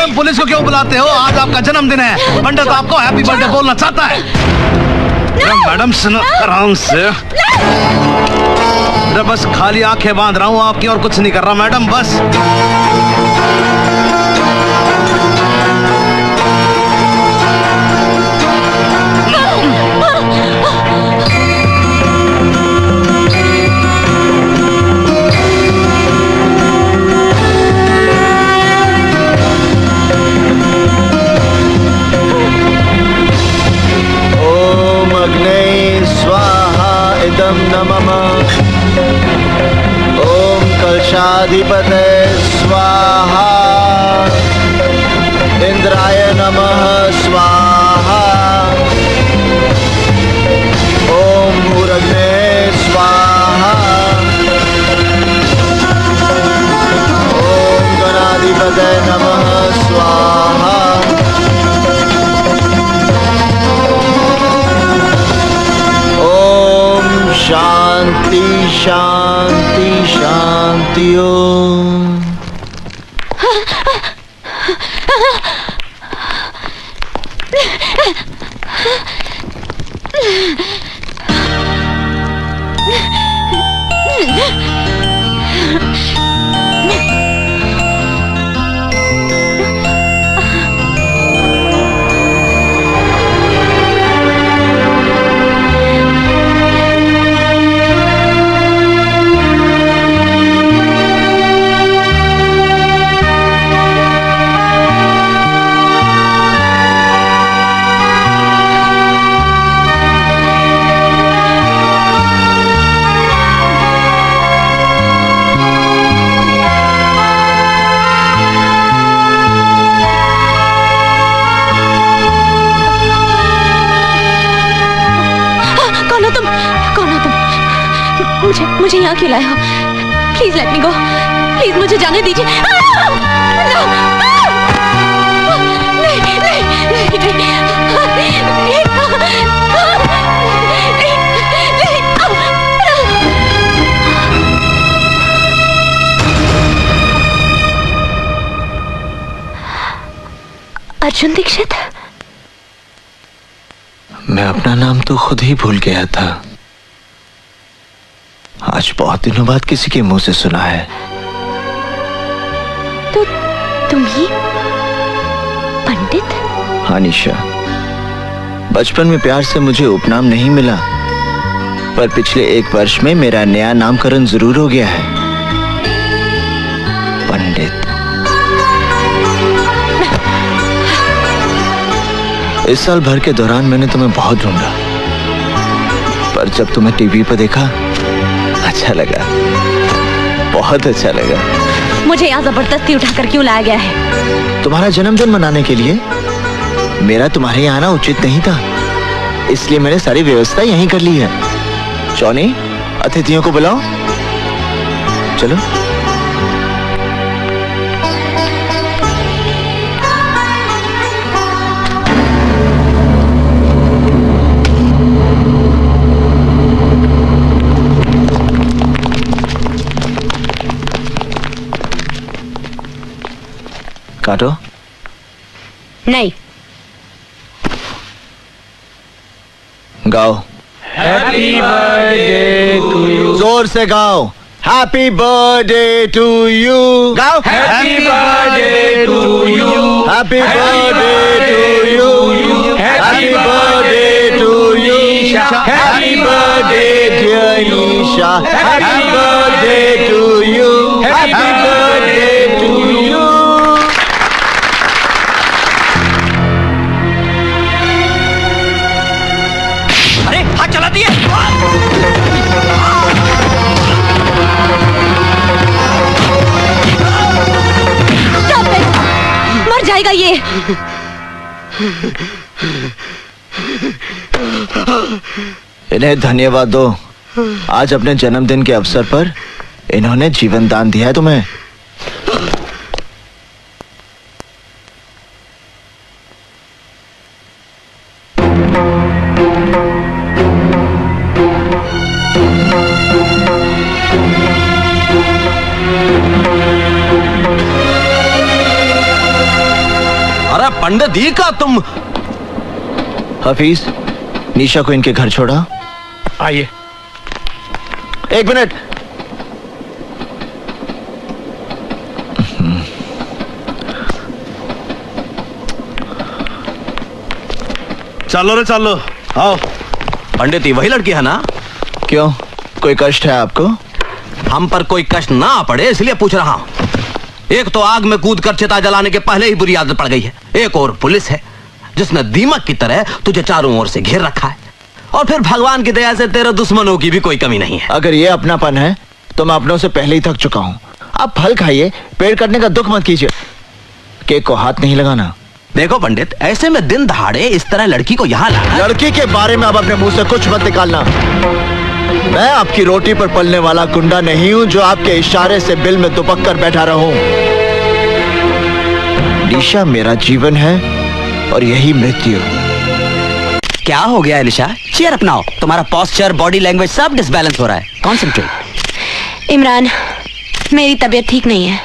Madam police को क्यों बुलाते हो? आज आपका जन्मदिन है, पंडित आपको हैप्पी बर्थडे बोलना चाहता है। मैडम सुनो आराम से। बस खाली आंखें बांध रहा हूँ आपकी, और कुछ नहीं कर रहा मैडम, बस। ओम कलशाधिपते स्वाहा, इंद्राय नमः स्वाहा, ओम भूरग्ने स्वाहा, ओम गणाधिपते नमः स्वाहा, शांति शांति शांति। ओम मुझे यहाँ क्यों लाए हो? Please let me go, please मुझे जाने दीजिए। अर्जुन दीक्षित, मैं अपना नाम तो खुद ही भूल गया था। आज बहुत दिनों बाद किसी के मुंह से सुना है। तो तुम ही पंडित? हाँ निशा, बचपन में प्यार से मुझे उपनाम नहीं मिला, पर पिछले 1 वर्ष में मेरा नया नामकरण जरूर हो गया है, पंडित। इस साल भर के दौरान मैंने तुम्हें बहुत ढूंढा, पर जब तुम्हें टीवी पर देखा अच्छा लगा, बहुत अच्छा लगा। मुझे यहाँ जबरदस्ती उठाकर क्यों लाया गया है? तुम्हारा जन्मदिन मनाने के लिए। मेरा तुम्हारे यहाँ आना उचित नहीं था, इसलिए मैंने सारी व्यवस्था यहीं कर ली है। जॉनी, अतिथियों को बुलाओ, चलो। काटो। नहीं। गाओ। Happy birthday to you. जोर से गाओ। Happy birthday to you. गाओ। Happy birthday to you. Happy birthday to you. Happy birthday to you. Happy birthday dear Isha. Happy birthday to you. Happy birthday to you. अरे हाथ चला दिए। मर जाएगा ये। इन्हें धन्यवाद दो। आज अपने जन्मदिन के अवसर पर इन्होंने जीवन दान दिया है तुम्हें। अरे पंडित जी का तुम। हफीज, निशा को इनके घर छोड़ा। आइए। 1 मिनट। चलो रे चलो, आओ। पंडित जी वही लड़की है ना? क्यों, कोई कष्ट है आपको? हम पर कोई कष्ट ना पड़े इसलिए पूछ रहा हूँ। एक तो आग में कूद कर चिता जलाने के पहले ही बुरी आदत पड़ गई है, एक और पुलिस है जिसने दीमक की तरह तुझे चारों ओर से घेर रखा है, और फिर भगवान की दया से तेरे दुश्मनों की भी कोई कमी नहीं है। अगर ये अपनापन है तो मैं अपनों से पहले ही थक चुका हूँ। आप फल खाइए, पेड़ कटने का दुख मत कीजिए। केक को हाथ नहीं लगाना। देखो पंडित, ऐसे में दिन दहाड़े इस तरह लड़की को यहाँ लाना। लड़की के बारे में अब अपने मुंह से कुछ मत निकालना। मैं आपकी रोटी पर पलने वाला गुंडा नहीं हूं जो आपके इशारे से बिल में दुबक कर बैठा रहूं। निशा मेरा जीवन है और यही मृत्यु। क्या हो गया निशा? चेयर अपनाओ, तुम्हारा पोस्चर, बॉडी लैंग्वेज सब डिसबैलेंस हो रहा है। कॉन्सेंट्रेट। इमरान, मेरी तबीयत ठीक नहीं है।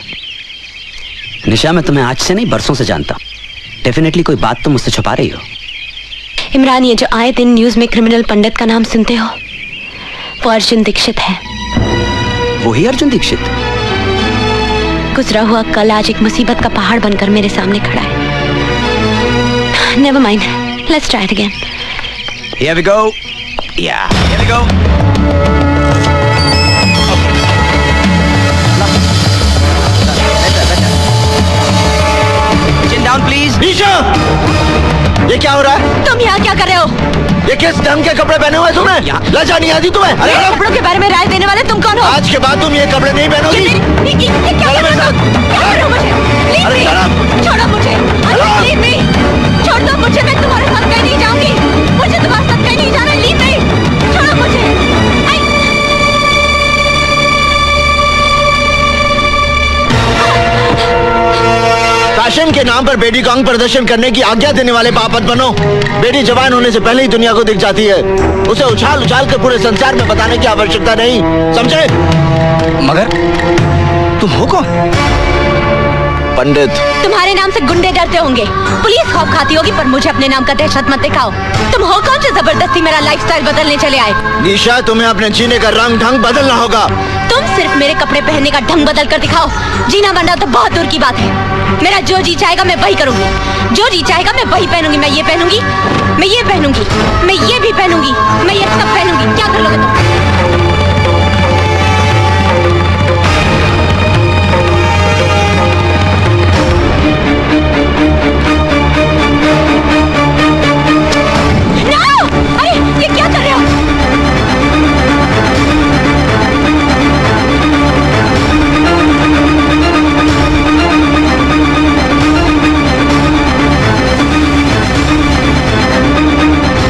निशा, मैं तुम्हें आज से नहीं बरसों से जानता हूँ। डेफिनेटली कोई बात तुम मुझसे छुपा रही हो। इमरान, ये जो आए दिन न्यूज में क्रिमिनल पंडित का नाम सुनते हो, वो अर्जुन दीक्षित है। वही अर्जुन दीक्षित? गुजरा हुआ कल आज एक मुसीबत का पहाड़ बनकर मेरे सामने खड़ा है। Never mind, let's try it again. Here we go. Yeah, here we go. Chin down, please. निशा, ये क्या हो रहा है? तुम यहाँ क्या कर रहे हो? ये किस ढंग के कपड़े पहने हुए तुमने? लज्जा नहीं आती तुम्हें? मेरे कपड़ों के बारे में राय देने वाले तुम कौन हो? आज के बाद तुम ये कपड़े नहीं पहनोगी। ये क्या कर रहे हो? क्या कर रहे हो मुझे? अरे Leave me. शराब। छोड़ो मुझे। Leave me. छोड़ दो मुझे, मैं तुम्हारे साथ कहीं नहीं जाऊंगी। मुझे तुम्हारे साथ कहीं नहीं जाना। Leave me. छोड़ो मुझे। फैशन के नाम पर बेटी को अंग प्रदर्शन करने की आज्ञा देने वाले पापत बनो। बेटी जवान होने से पहले ही दुनिया को दिख जाती है। उसे उछाल उछाल कर पूरे संसार में बताने की आवश्यकता नहीं, समझे? मगर तुम हो कौन? पंडित। तुम्हारे नाम से गुंडे डरते होंगे, पुलिस खौफ खाती होगी, पर मुझे अपने नाम का दहशत मत दिखाओ। तुम हो कौन जो जबरदस्ती मेरा लाइफस्टाइल बदलने चले आए? निशा, तुम्हें अपने जीने का रंग ढंग बदलना होगा। तुम सिर्फ मेरे कपड़े पहनने का ढंग बदल कर दिखाओ। जीना बनना तो बहुत दूर की बात है। मेरा जो जी चाहेगा मैं वही करूंगी, जो जी चाहेगा मैं वही पहनूंगी। मैं ये पहनूंगी, मैं ये पहनूंगी, मैं ये भी पहनूंगी, मैं ये सब पहनूंगी। क्या कर लोगे तुम?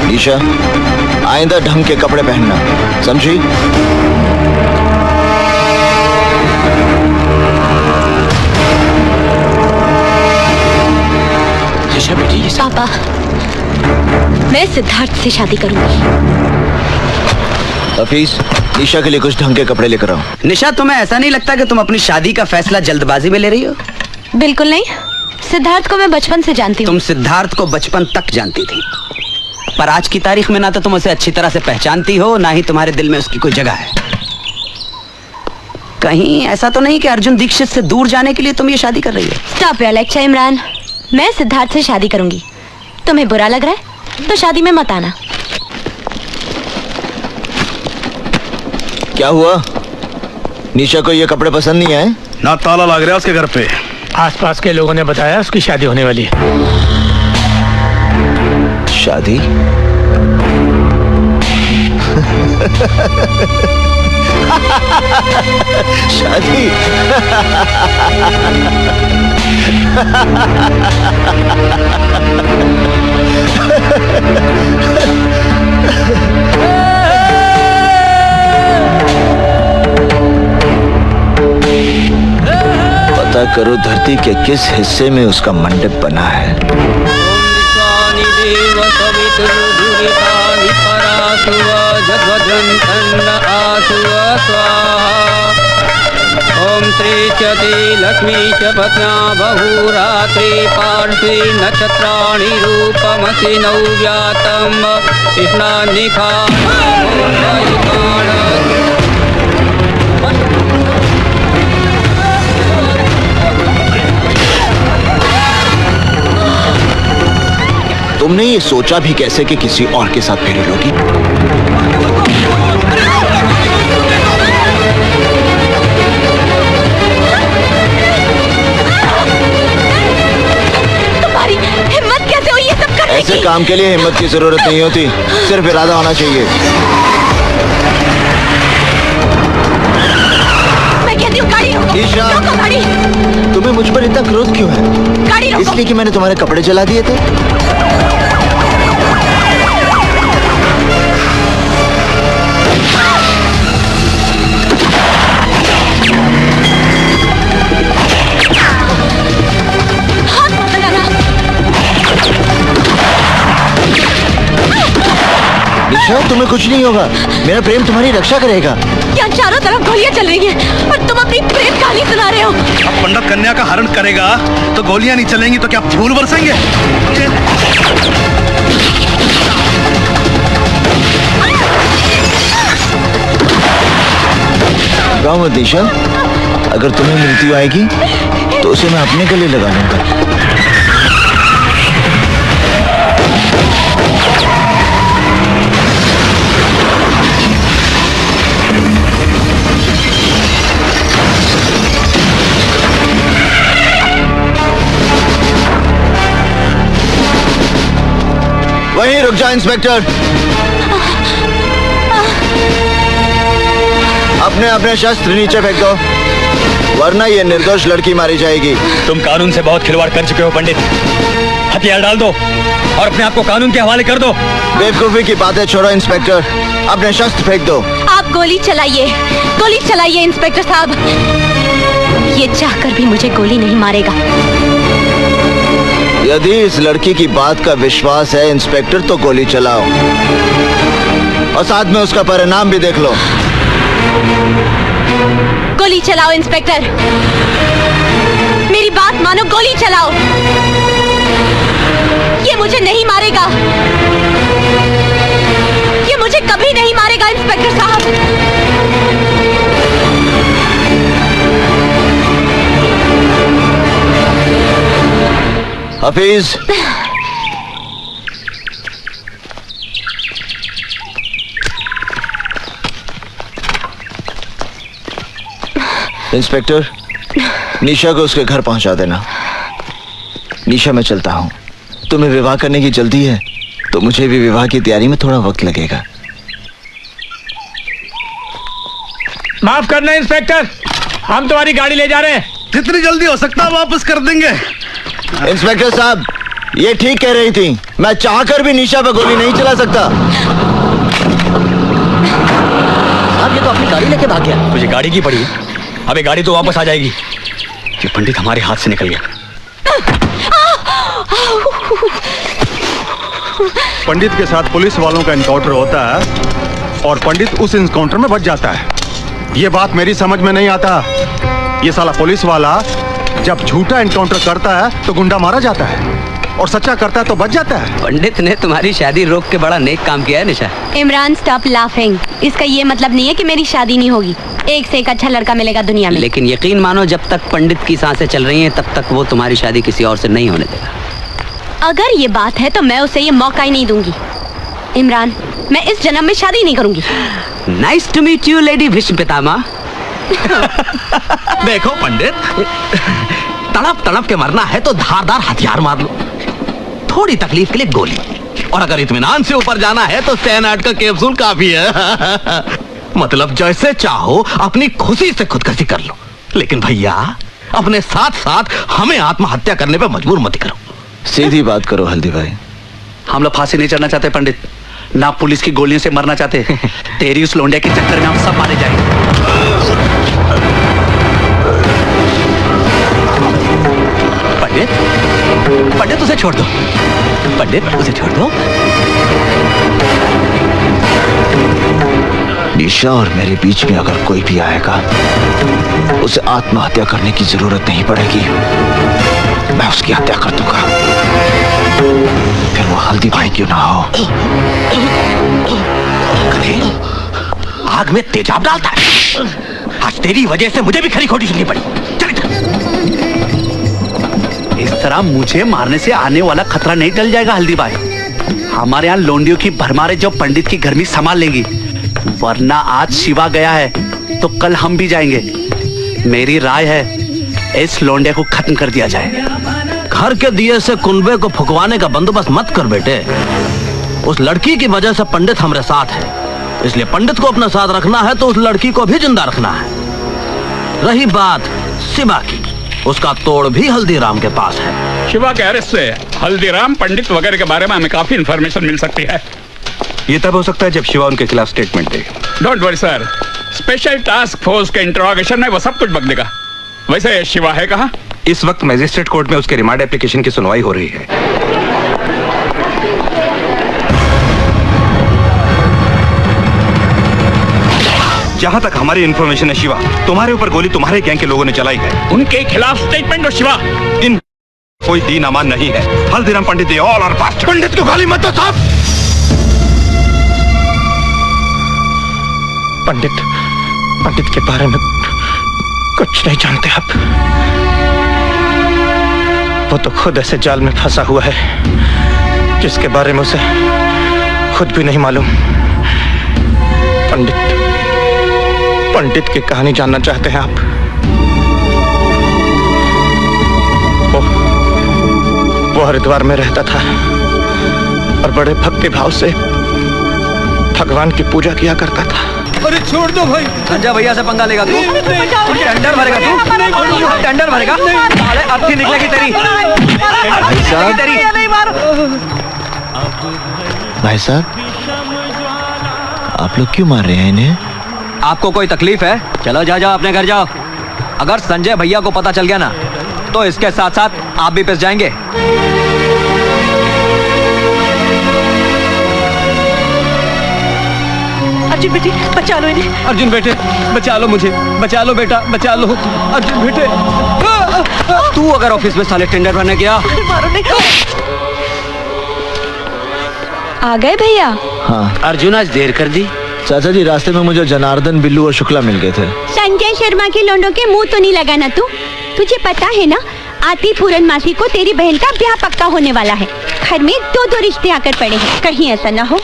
निशा, आइंदा ढंग के कपड़े पहनना, समझी? निशा बेटी, ये पापा, मैं सिद्धार्थ से शादी करूंगी। हफीज, निशा के लिए कुछ ढंग के कपड़े लेकर आओ। निशा, तुम्हें ऐसा नहीं लगता कि तुम अपनी शादी का फैसला जल्दबाजी में ले रही हो? बिल्कुल नहीं। सिद्धार्थ को मैं बचपन से जानती हूँ। तुम सिद्धार्थ को बचपन तक जानती थी, पर आज की तारीख में ना तो तुम उसे अच्छी तरह से पहचानती हो, ना ही तुम्हारे दिल में उसकी कोई जगह है। कहीं ऐसा तो नहीं कि अर्जुन दीक्षित से दूर जाने के लिए तुम ये शादी कर रही हो? Stop your lecture Imran. मैं सिद्धार्थ से शादी करूंगी। तुम्हें बुरा लग रहा है तो शादी में मत आना। क्या हुआ? निशा को ये कपड़े पसंद नहीं आए? ना ताला लग रहा है उसके घर पे। आसपास के लोगों ने बताया उसकी शादी होने वाली है। शादी? शादी? पता करो धरती के किस हिस्से में उसका मंडप बना है। ओम श्री चति लक्ष्मी च पत्न्या बहुरात्रि पार्श्व रूपमसि नक्षत्राणि रूपमसि नव्यातं तुमने ये सोचा भी कैसे कि किसी और के साथ फेरी लोगी? तुम्हारी हिम्मत कैसे हुई ये सब करने ऐसे की? काम के लिए हिम्मत की जरूरत नहीं होती, सिर्फ इरादा होना चाहिए। मैं कहती हूँ गाड़ी रोको। ईशा। रोको गाड़ी। तुम्हें मुझ पर इतना क्रोध क्यों है? गाड़ी रोको। इसलिए कि मैंने तुम्हारे कपड़े जला दिए थे? हाथ मत लगाना। निशा, तुम्हें कुछ नहीं होगा। मेरा प्रेम तुम्हारी रक्षा करेगा। यहाँ चारों तरफ गोलियां चल रही हैं और तुम अपनी प्रेम कहानी सुना रहे हो। अब पंडित कन्या का हरण करेगा तो गोलियां नहीं चलेंगी तो क्या फूल बरसेंगे? गाँव मत निशा, अगर तुम्हें मृत्यु आएगी तो उसे मैं अपने गले लगा लूंगा। वहीं रुक जा इंस्पेक्टर। अपने अपने शस्त्र नीचे फेंक दो, वरना ये निर्दोष लड़की मारी जाएगी। तुम कानून से बहुत खिलवाड़ कर चुके हो पंडित। हथियार डाल दो और अपने आप को कानून के हवाले कर दो। बेवकूफी की बातें छोड़ो इंस्पेक्टर, अपने शस्त्र फेंक दो। आप गोली चलाइए इंस्पेक्टर साहब। ये चाहकर भी मुझे गोली नहीं मारेगा। यदि इस लड़की की बात का विश्वास है इंस्पेक्टर, तो गोली चलाओ और साथ में उसका परिणाम भी देख लो। गोली चलाओ इंस्पेक्टर, मेरी बात मानो, गोली चलाओ। ये मुझे नहीं मारेगा, ये मुझे कभी नहीं मारेगा इंस्पेक्टर साहब। हफीज, इंस्पेक्टर, निशा को उसके घर पहुंचा देना। निशा, मैं चलता हूं। तुम्हें विवाह करने की जल्दी है तो मुझे भी विवाह की तैयारी में थोड़ा वक्त लगेगा। माफ करना इंस्पेक्टर, हम तुम्हारी गाड़ी ले जा रहे हैं। जितनी जल्दी हो सकता है वापस कर देंगे। इंस्पेक्टर साहब, ये ठीक कह रही थी। मैं चाहकर भी निशा पर गोली नहीं चला सकता। अब ये तो अपनी गाड़ी लेके भाग गया। मुझे गाड़ी की पड़ी है, अबे गाड़ी तो वापस आ जाएगी। ये पंडित हमारे हाथ से निकल गया। पंडित के साथ पुलिस वालों का एनकाउंटर होता है और पंडित उस एनकाउंटर में बच जाता है। ये बात मेरी समझ में नहीं आता। ये साला पुलिस वाला जब झूठा एनकाउंटर करता है तो गुंडा मारा जाता है और सच्चा करता है तो बच जाता है। पंडित ने तुम्हारी शादी रोक के बड़ा नेक काम किया है निशा। Imran, stop laughing. इसका ये मतलब नहीं है कि मेरी शादी नहीं होगी। एक से एक अच्छा लड़का मिलेगा दुनिया में। लेकिन यकीन मानो, जब तक पंडित की सांसें चल रही हैं तब तक वो तुम्हारी शादी किसी और से नहीं होने देगा। अगर ये बात है तो मैं उसे ये मौका ही नहीं दूंगी। इमरान, मैं इस जन्म में शादी नहीं करूंगी। Nice to meet you lady Bhishma Pitamah. देखो पंडित, तड़प तड़प के मरना है तो धारदार हथियार मार लो, थोड़ी तकलीफ के लिए गोली, और अगर इत्मीनान से ऊपर जाना है तो सैनाट का कैप्सूल काफी है। मतलब जैसे चाहो अपनी खुशी से खुदकुशी कर लो, लेकिन भैया अपने साथ साथ हमें आत्महत्या करने पे मजबूर मत करो। सीधी बात करो हल्दी भाई। हम लोग फांसी नहीं चढ़ना चाहते पंडित, ना पुलिस की गोलियों से मरना चाहते। तेरी उस लोंडिया के चक्कर में हम सब मारे जाएंगे। पंडित, पंडित उसे छोड़ दो, पंडित उसे छोड़ दो। निशा और मेरे बीच में अगर कोई भी आएगा उसे आत्महत्या करने की जरूरत नहीं पड़ेगी, मैं उसकी हत्या कर दूंगा। चाहे वो हल्दी भाई क्यों ना हो। आग में तेजाब डालता है। आज तेरी वजह से मुझे भी खरी खोटी सुननी पड़ी। चल इधर। इस तरह मुझे मारने से आने वाला खतरा नहीं टल जाएगा हल्दी भाई। हमारे यहाँ लोंडियों की भरमारे जो पंडित की गर्मी संभाल लेंगी, वरना आज शिवा गया है तो कल हम भी जाएंगे। मेरी राय है इस लोंडे को खत्म कर दिया जाए। घर के दिए से कुनबे को फुकवाने का बंदोबस्त मत कर बेटे। उस लड़की की वजह से पंडित हमारे साथ है, इसलिए पंडित को अपना साथ रखना है तो उस लड़की को भी जिंदा रखना है। रही बात शिवा की, उसका तोड़ भी हल्दीराम के पास है। शिवा के अरेस्ट से हल्दीराम, पंडित वगैरह के बारे में हमें काफी इंफॉर्मेशन मिल सकती है। ये तब हो सकता है जब शिवा उनके खिलाफ statement they. Don't worry sir, special task force के इंटरोगेशन में वो सब कुछ बक देगा। वैसे शिवा है कहाँ? इस वक्त मजिस्ट्रेट कोर्ट में उसके रिमांड एप्लीकेशन की सुनवाई हो रही है। जहां तक हमारी इंफॉर्मेशन है शिवा, तुम्हारे ऊपर गोली तुम्हारे गैंग के लोगों ने चलाई है। उनके खिलाफ स्टेटमेंट दो शिवा। इन कोई दीन अमान नहीं है। हल्दीराम पंडित दे ऑल आर पास्ट। पंडित को गाली मत दो साहब। पंडित के बारे में कुछ नहीं जानते आप। वो तो खुद ऐसे जाल में फंसा हुआ है जिसके बारे में उसे खुद भी नहीं मालूम। पंडित की कहानी जानना चाहते हैं आप? वो हरिद्वार में रहता था और बड़े भक्ति भाव से भगवान की पूजा किया करता था। अरे छोड़ दो भाई। संजय भैया से पंगा लेगा तू? टेंडर भरेगा तू? टेंडर भरेगा? साले अब की निकलेगी तेरी। भाई साहब, आप लोग क्यों मार रहे हैं इन्हें? आपको कोई तकलीफ है? चलो जाओ अपने घर जाओ। अगर संजय भैया को पता चल गया ना तो इसके साथ साथ आप भी पिस जाएंगे। अर्जुन बेटे बचा लो इन्हें। अर्जुन बेटे बचा लो मुझे, बचा लो बेटा, बचा लो अर्जुन बेटे। तू अगर ऑफिस में साले टेंडर भरने गया। मारो नहीं। आ गए भैया? हाँ। अर्जुन आज देर कर दी। चाचा जी, रास्ते में मुझे जनार्दन, बिल्लू और शुक्ला मिल गए थे। संजय शर्मा के लोंडों के मुंह तो नहीं लगाना तू। तुझे पता है ना, आती पूरन मासी को तेरी बहन का ब्याह पक्का होने वाला है। घर में दो रिश्ते आकर पड़े हैं। कहीं ऐसा ना हो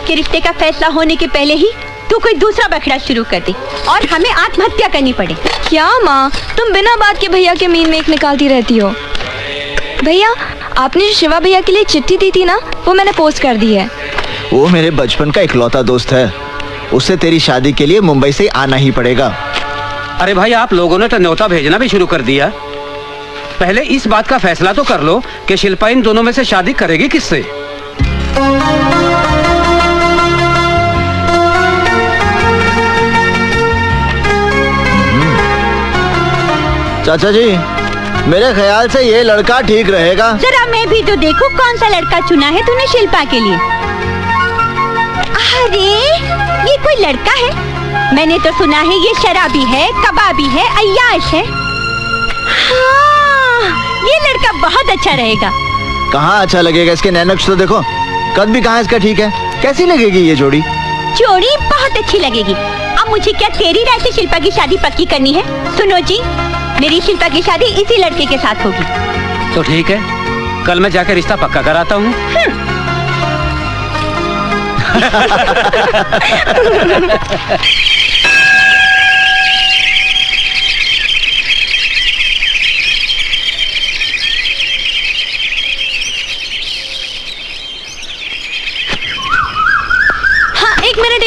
कि रिश्ते का फैसला होने के पहले ही तू कोई दूसरा बखड़ा शुरू कर दे और हमें आत्महत्या करनी पड़े। क्या माँ, तुम बिना बात के भैया के मीन में एक निकालती रहती हो। भैया, आपने जो शिवा भैया के लिए चिट्ठी दी थी ना, वो मैंने पोस्ट कर दी है। वो मेरे बचपन का इकलौता दोस्त है। उसे तेरी शादी के लिए मुंबई से आना ही पड़ेगा। अरे भाई, आप लोगों ने तो न्योता भेजना भी शुरू कर दिया। पहले इस बात का फैसला तो कर लो कि शिल्पा इन दोनों में से शादी करेगी किससे। चाचा जी, मेरे ख्याल से ये लड़का ठीक रहेगा। जरा मैं भी तो देखूं कौन सा लड़का चुना है तूने शिल्पा के लिए। अरे ये कोई लड़का है? मैंने तो सुना है ये शराबी है, कबाबी है, अय्याश है। हाँ, ये लड़का बहुत अच्छा रहेगा। कहाँ अच्छा लगेगा? इसके नैनक्स तो देखो। कद भी कहाँ इसका ठीक है। कैसी लगेगी ये जोड़ी? जोड़ी बहुत अच्छी लगेगी। अब मुझे क्या तेरी राय से शिल्पा की शादी पक्की करनी है? सुनो जी, मेरी शिल्पा की शादी इसी लड़के के साथ होगी। तो ठीक है, कल मैं जाकर रिश्ता पक्का कराता हूँ। हाँ, एक मिनट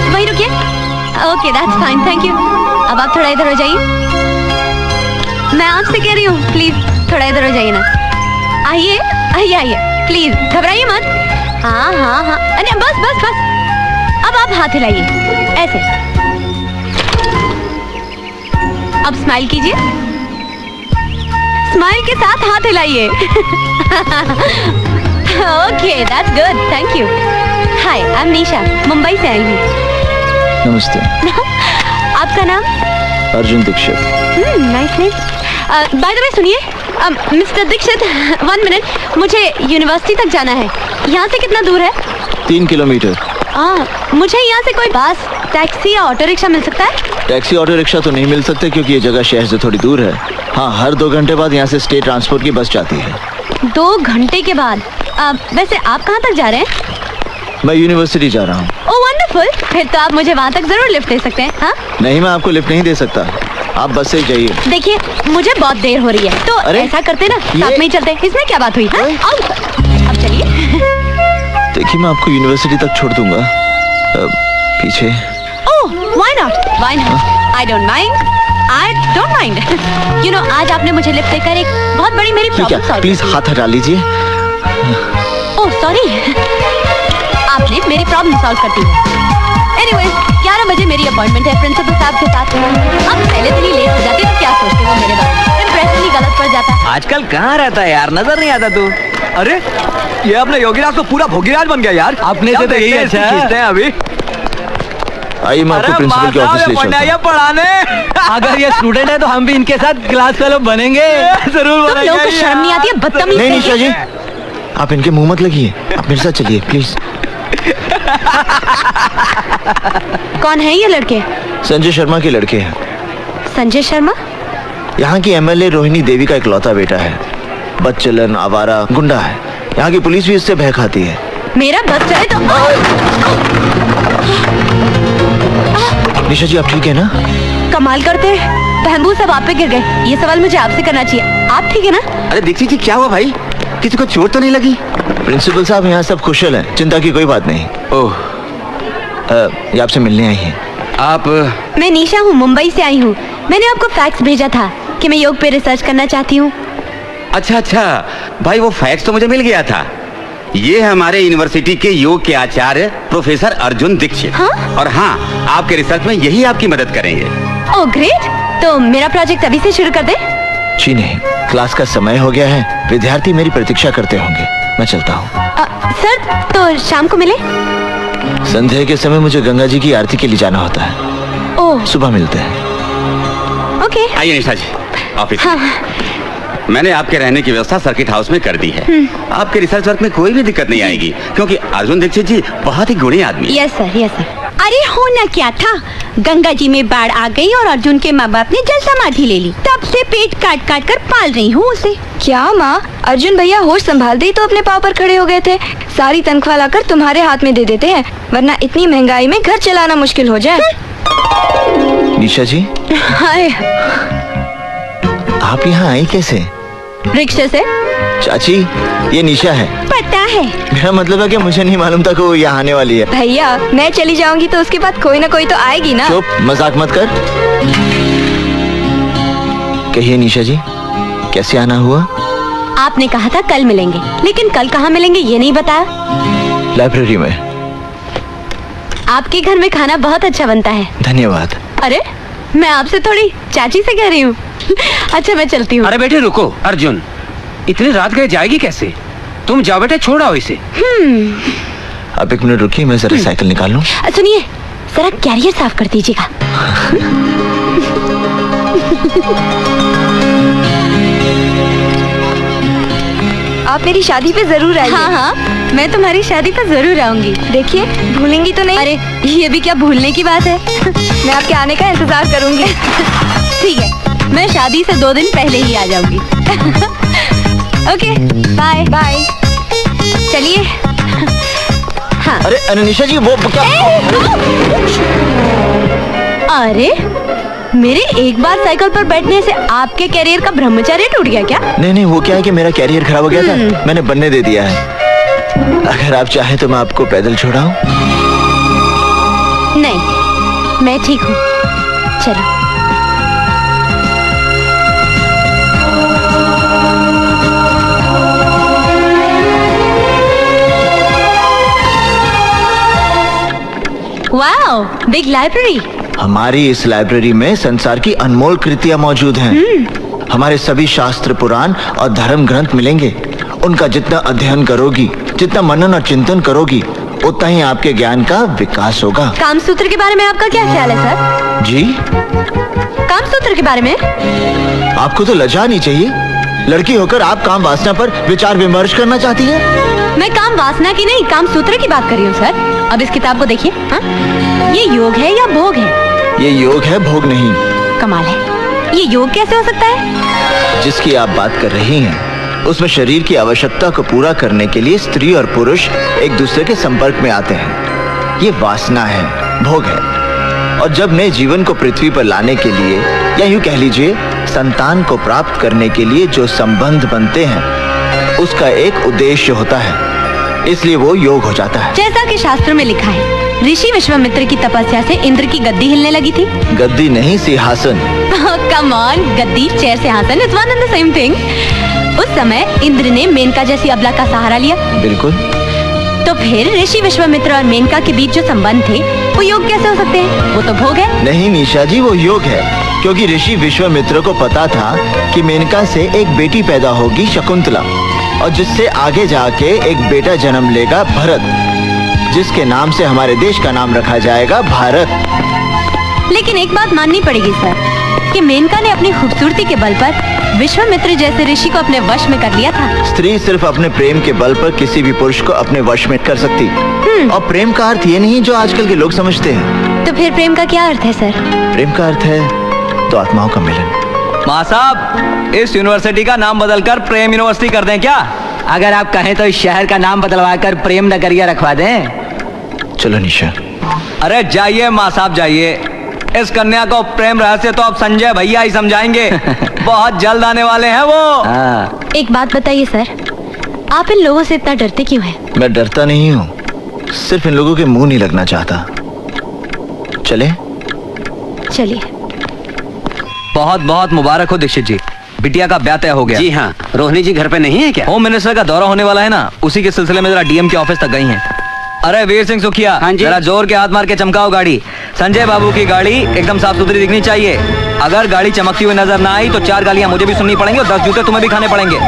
वहीं रुकिए। Okay, that's fine, thank you. अब आप थोड़ा इधर हो जाइए। मैं आपसे कह रही हूँ, प्लीज थोड़ा इधर हो जाइए ना। आइए आइए आइए, प्लीज घबराइए मत। हाँ हाँ हाँ, अरे बस। अब आप हाथ हिलाइए ऐसे। अब स्माइल कीजिए। स्माइल के साथ हाथ हिलाइए। Okay, that's good, thank you. Hi, I am Nisha, Mumbai से आई हूँ। नमस्ते। आपका नाम? Arjun Dikshit. Nice name. By the way सुनिए, मिस्टर दीक्षित, 1 मिनट, मुझे यूनिवर्सिटी तक जाना है। यहाँ से कितना दूर है? 3 किलोमीटर। मुझे यहाँ से कोई बस, टैक्सी या ऑटो रिक्शा मिल सकता है? टैक्सी ऑटो रिक्शा तो नहीं मिल सकते क्योंकि ये जगह शहर से थोड़ी दूर है। हाँ, हर 2 घंटे बाद यहाँ से स्टेट ट्रांसपोर्ट की बस जाती है। 2 घंटे के बाद? वैसे आप कहाँ तक जा रहे हैं? मैं यूनिवर्सिटी जा रहा हूँ। ओह वंडरफुल, फिर तो आप मुझे वहाँ तक जरूर लिफ्ट दे सकते हैं। हाँ? नहीं, मैं आपको लिफ्ट नहीं दे सकता, आप बस से ही जाइए। देखिए, मुझे बहुत देर हो रही है, तो ऐसा करते ना, साथ में ही चलते। इसमें क्या बात हुई? हाँ? आओ, अब चलिए। देखिए, मैं आपको यूनिवर्सिटी तक छोड़ दूंगा, पीछे। ओह, why not? Why not? I don't mind. You know, आज आपने मुझे लिफ्ट देकर एक बहुत बड़ी मेरी प्रॉब्लम सॉल्व। प्लीज हाथ हटा लीजिए। ओह सॉरी, आपने मेरी प्रॉब्लम सॉल्व कर दी है। एनीवेज, 11 बजे मेरी अपॉइंटमेंट है प्रिंसिपल साहब के साथ। अब पहले दिन ही लेट हो जाते तो क्या सोचते वो मेरे बारे में? इम्प्रेशन ही गलत पड़ जाता है। आजकल कहाँ रहता है यार, नजर नहीं आता तू। अरे ये अपने योगीराज तो पूरा भोगीराज बन गया यार। अपने से तो यही अच्छा है। खींचते हैं अभी। आइए, मैं आपको प्रिंसिपल के ऑफिस ले चलता हूं। पढ़ाने अगर ये स्टूडेंट है तो हम भी इनके साथ क्लास फेलो बनेंगे। जरूर तुम लोगों को शर्म नहीं आती है? बदतमीज। नहीं निशा जी, आप इनके मुंह मत लगिए, आप मेरे साथ चलिए प्लीज। कौन है ये लड़के? संजय शर्मा के लड़के हैं। संजय शर्मा? यहाँ की एमएलए रोहिणी देवी का इकलौता बेटा है। बदचलन, आवारा, गुंडा है। यहाँ की पुलिस भी इससे भय खाती है। मेरा बस चले तो। निशा जी, आप ठीक है ना? कमाल करते हैं, बहबू सब आप पे गिर गए। ये सवाल मुझे आपसे करना चाहिए। आप ठीक है ना? अरे दीक्षित जी, क्या हुआ भाई? किसी को चोट तो नहीं लगी? प्रिंसिपल साहब, यहाँ सब कुशल हैं, चिंता की कोई बात नहीं। ओह, ये आपसे मिलने आई हैं। आप? मैं निशा हूँ, मुंबई से आई हूँ। मैंने आपको फैक्स भेजा था कि मैं योग पे रिसर्च करना चाहती हूँ। अच्छा भाई, वो फैक्स तो मुझे मिल गया था। ये हमारे यूनिवर्सिटी के योग के आचार्य प्रोफेसर अर्जुन दीक्षित। हाँ? और हाँ, आपके रिसर्च में यही आपकी मदद करेंगे। ओह ग्रेट, तो मेरा प्रोजेक्ट अभी से शुरू कर दे? जी नहीं, क्लास का समय हो गया है, विद्यार्थी मेरी प्रतीक्षा करते होंगे। मैं चलता हूँ। सर, तो शाम को मिले? संध्या के समय मुझे गंगा जी की आरती के लिए जाना होता है। ओह, सुबह मिलते हैं। ओके। आइए निशा जी, ऑफिस। हाँ। मैंने आपके रहने की व्यवस्था सर्किट हाउस में कर दी है। आपके रिसर्च वर्क में कोई भी दिक्कत नहीं आएगी, क्योंकि अर्जुन दीक्षित जी बहुत ही गुणी आदमी है। Yes sir, yes sir. अरे होना क्या था, गंगा जी में बाढ़ आ गई और अर्जुन के माँ बाप ने जल समाधि ले ली। तब से पेट काट काट कर पाल रही हूँ उसे। क्या माँ, अर्जुन भैया होश संभालते ही तो अपने पाँव पर खड़े हो गए थे। सारी तनख्वाह लाकर तुम्हारे हाथ में दे देते हैं, वरना इतनी महंगाई में घर चलाना मुश्किल हो जाए। निशा जी, हाय, आप यहाँ आई कैसे? रिक्शे से। चाची, ये निशा है। पता है। मेरा मतलब है कि मुझे नहीं मालूम था कि वो यहाँ आने वाली है। भैया, मैं चली जाऊंगी तो उसके बाद कोई ना कोई तो आएगी ना। चुप, मजाक मत कर। कहिए निशा जी, कैसे आना हुआ? आपने कहा था कल मिलेंगे, लेकिन कल कहाँ मिलेंगे ये नहीं बताया। लाइब्रेरी में। आपके घर में खाना बहुत अच्छा बनता है। धन्यवाद। अरे, मैं आपसे थोड़ी चाची से कह रही हूँ। अच्छा, मैं चलती हूँ। अरे बेटे रुको, अर्जुन इतनी रात गए जाएगी कैसे? तुम जाओ बेटे, छोड़ आओ इसे। आप 1 मिनट रुकिए, मैं जरा साइकिल निकाल लूं। सुनिए, जरा कैरियर साफ कर दीजिएगा। आप मेरी शादी पे जरूर आइए। हाँ, मैं तुम्हारी शादी पर जरूर आऊंगी। देखिए, भूलेंगी तो नहीं? अरे, ये भी क्या भूलने की बात है। मैं आपके आने का इंतजार करूंगी। ठीक है, मैं शादी से 2 दिन पहले ही आ जाऊंगी। Okay, bye bye. चलिए। हाँ। अरे निशा जी, वो क्या? अरे, मेरे एक बार साइकिल पर बैठने से आपके कैरियर का ब्रह्मचर्य टूट गया क्या? नहीं, वो क्या है कि मेरा कैरियर खराब हो गया था, मैंने बनने दे दिया है। अगर आप चाहे तो मैं आपको पैदल छोड़ाऊं? नहीं, मैं ठीक हूँ, चलो। Wow, big library. हमारी इस लाइब्रेरी में संसार की अनमोल कृतियां मौजूद हैं। हमारे सभी शास्त्र, पुराण और धर्म ग्रंथ मिलेंगे। उनका जितना अध्ययन करोगी, जितना मनन और चिंतन करोगी, उतना ही आपके ज्ञान का विकास होगा। कामसूत्र के बारे में आपका क्या ख्याल है सर? जी, कामसूत्र के बारे में? आपको तो लज्जा नहीं चाहिए। लड़की होकर आप काम वासना पर विचार विमर्श करना चाहती हैं? मैं काम वासना की नहीं, काम सूत्र की बात कर रही हूँ सर। अब इस किताब को देखिए। हाँ? ये योग है या भोग है? ये योग है, भोग नहीं। कमाल है, ये योग कैसे हो सकता है? जिसकी आप बात कर रही हैं, उसमें शरीर की आवश्यकता को पूरा करने के लिए स्त्री और पुरुष एक दूसरे के संपर्क में आते हैं। ये वासना है, भोग है। और जब नए जीवन को पृथ्वी पर लाने के लिए, या यूं कह लीजिए संतान को प्राप्त करने के लिए जो संबंध बनते हैं, उसका एक उद्देश्य होता है, इसलिए वो योग हो जाता है। जैसा कि शास्त्र में लिखा है, ऋषि विश्वामित्र की तपस्या से इंद्र की गद्दी हिलने लगी थी। गद्दी नहीं, सिंहासन। कम ऑन, गद्दी, चेयर, सिंहासन, it's one and the same thing. उस समय इंद्र ने मेनका जैसी अबला का सहारा लिया। बिल्कुल। तो फिर ऋषि विश्वामित्र और मेनका के बीच जो संबंध थे, वो योग कैसे हो सकते हैं? वो तो भोग है। नहीं निशा जी, वो योग है, क्योंकि ऋषि विश्वामित्र को पता था कि मेनका से एक बेटी पैदा होगी, शकुंतला, और जिससे आगे जाके एक बेटा जन्म लेगा, भरत, जिसके नाम से हमारे देश का नाम रखा जाएगा, भारत। लेकिन एक बात माननी पड़ेगी सर, कि मेनका ने अपनी खूबसूरती के बल पर विश्वामित्र जैसे ऋषि को अपने वश में कर लिया था। स्त्री सिर्फ अपने प्रेम के बल पर किसी भी पुरुष को अपने वश में कर सकती, और प्रेम का अर्थ ये नहीं जो आजकल के लोग समझते हैं। तो फिर प्रेम का क्या अर्थ है सर? प्रेम का अर्थ है तो आत्माओं का मिलन। माँ साहब, इस यूनिवर्सिटी का नाम बदलकर प्रेम यूनिवर्सिटी कर दें क्या? अगर आप कहें तो इस शहर का नाम बदलवा कर प्रेम नगरिया रखवा दें। चलो निशा। अरे जाइए माँ साहब, जाइए। इस कन्या को प्रेम रहस्य तो अब संजय भैया ही समझाएंगे। बहुत जल्द आने वाले हैं वो। एक बात बताइए सर, आप इन लोगों से इतना डरते क्यों हैं? मैं डरता नहीं हूँ, सिर्फ इन लोगों के मुंह नहीं लगना चाहता। चले? चलिए। बहुत बहुत मुबारक हो दीक्षित जी, बिटिया का ब्याह तय हो गया। जी हाँ। रोहिणी जी घर पे नहीं है क्या? होम मिनिस्टर का दौरा होने वाला है ना, उसी के सिलसिले में जरा डीएम के ऑफिस तक गई हैं। अरे वीर सिंह सुखिया, हाँ जी। जरा जोर के हाथ मार के चमकाओ गाड़ी। संजय बाबू की गाड़ी एकदम साफ सुथरी दिखनी चाहिए। अगर गाड़ी चमकती हुई नजर ना आई तो 4 गालियां मुझे भी सुननी पड़ेंगी और 10 जूते तुम्हें भी खाने पड़ेंगे।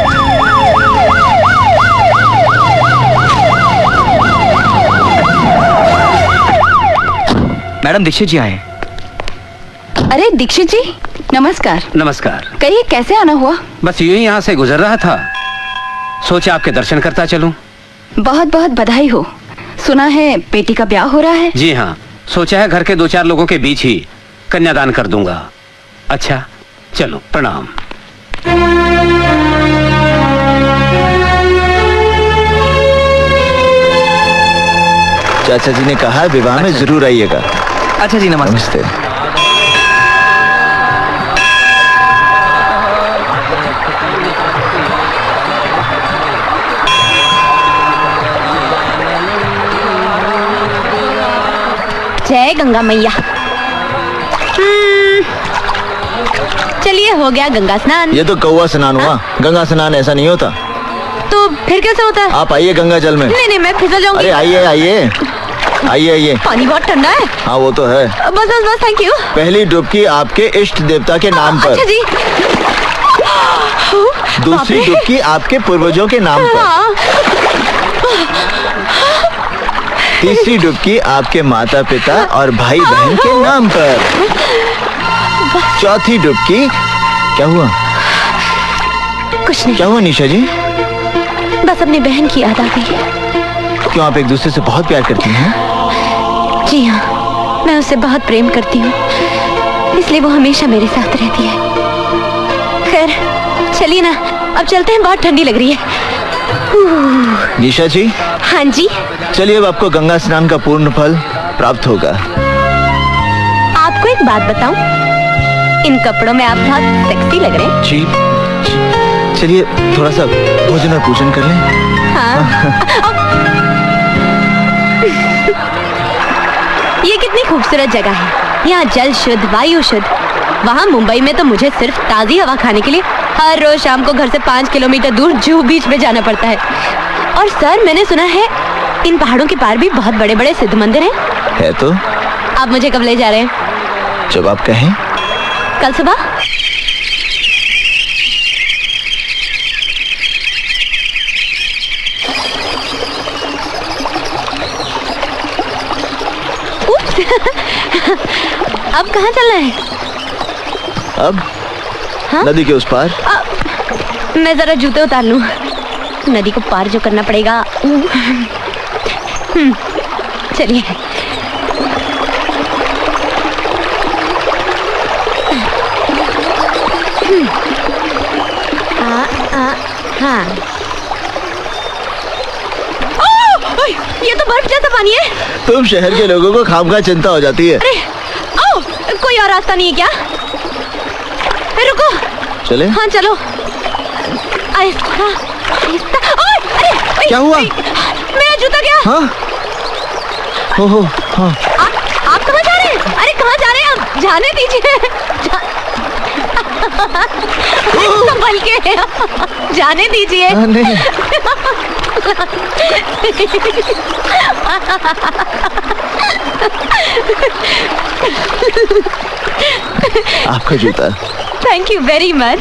मैडम दीक्षित जी आए। अरे दीक्षित जी, नमस्कार। नमस्कार। कहिए कैसे आना हुआ? बस यूं ही यहाँ से गुजर रहा था, सोचा आपके दर्शन करता चलूं। बहुत बहुत बधाई हो। सुना है बेटी का ब्याह हो रहा है? जी हाँ, सोचा है घर के 2-4 लोगों के बीच ही कन्यादान कर दूंगा। अच्छा चलो, प्रणाम। चाचा जी ने कहा विवाह में जरूर आइएगा। अच्छा जी, नमस्ते। जय गंगा मैया। चलिए, हो गया गंगा स्नान। ये तो कौवा स्नान हुआ, गंगा स्नान ऐसा नहीं होता। तो फिर कैसे होता है? आप आइए गंगा जल में। नहीं नहीं, मैं फिसल जाऊंगी। अरे आइए आइए आइए आइए। पानी बहुत ठंडा है। हाँ वो तो है। बस बस बस, थैंक यू। पहली डुबकी आपके इष्ट देवता के नाम पर। अच्छा जी। दूसरी डुबकी आपके पूर्वजों के नाम पर। तीसरी डुबकी आपके माता पिता और भाई बहन के नाम पर। चौथी डुबकी, क्या हुआ? कुछ नहीं। क्या हुआ निशा जी? बस अपनी बहन की याद आ गई। क्यों, आप एक दूसरे से बहुत प्यार करती हैं? जी हाँ, मैं उससे बहुत प्रेम करती हूँ, इसलिए वो हमेशा मेरे साथ रहती है। खैर चलिए ना, अब चलते हैं, बहुत ठंडी लग रही है। निशा जी। हाँ जी। चलिए, अब आपको गंगा स्नान का पूर्ण फल प्राप्त होगा। आपको एक बात बताऊं, इन कपड़ों में आप बहुत सेक्सी लग रहे हैं। जी। चलिए थोड़ा सा भोजन और पूजन कर लें। हाँ। ये कितनी खूबसूरत जगह है। यहाँ जल शुद्ध, वायु शुद्ध। वहाँ मुंबई में तो मुझे सिर्फ ताज़ी हवा खाने के लिए हर रोज शाम को घर से 5 किलोमीटर दूर जुहू बीच में जाना पड़ता है। और सर, मैंने सुना है इन पहाड़ों के पार भी बहुत बड़े बड़े सिद्ध मंदिर हैं। है तो। आप मुझे कब ले जा रहे हैं? जब आप कहें। कल सुबह? अब कहाँ चलना है? अब हाँ? नदी के उस पार। मैं जरा जूते उतार लूं। नदी को पार जो करना पड़ेगा। चलिए। हाँ। ये तो बर्फ जैसा पानी है। तुम शहर के लोगों को खामखा चिंता हो जाती है। अरे कोई और रास्ता नहीं है क्या? रुको। चले? हाँ चलो। आहिस्ता। अरे क्या हुआ? मेरा जूता गया। हाँ? हो हाँ। आप कहाँ जा रहे हैं? अरे कहाँ जा रहे हैं आप? जाने दीजिए। संभल के जाने दीजिए। नहीं। आपका जूता। Thank you very much.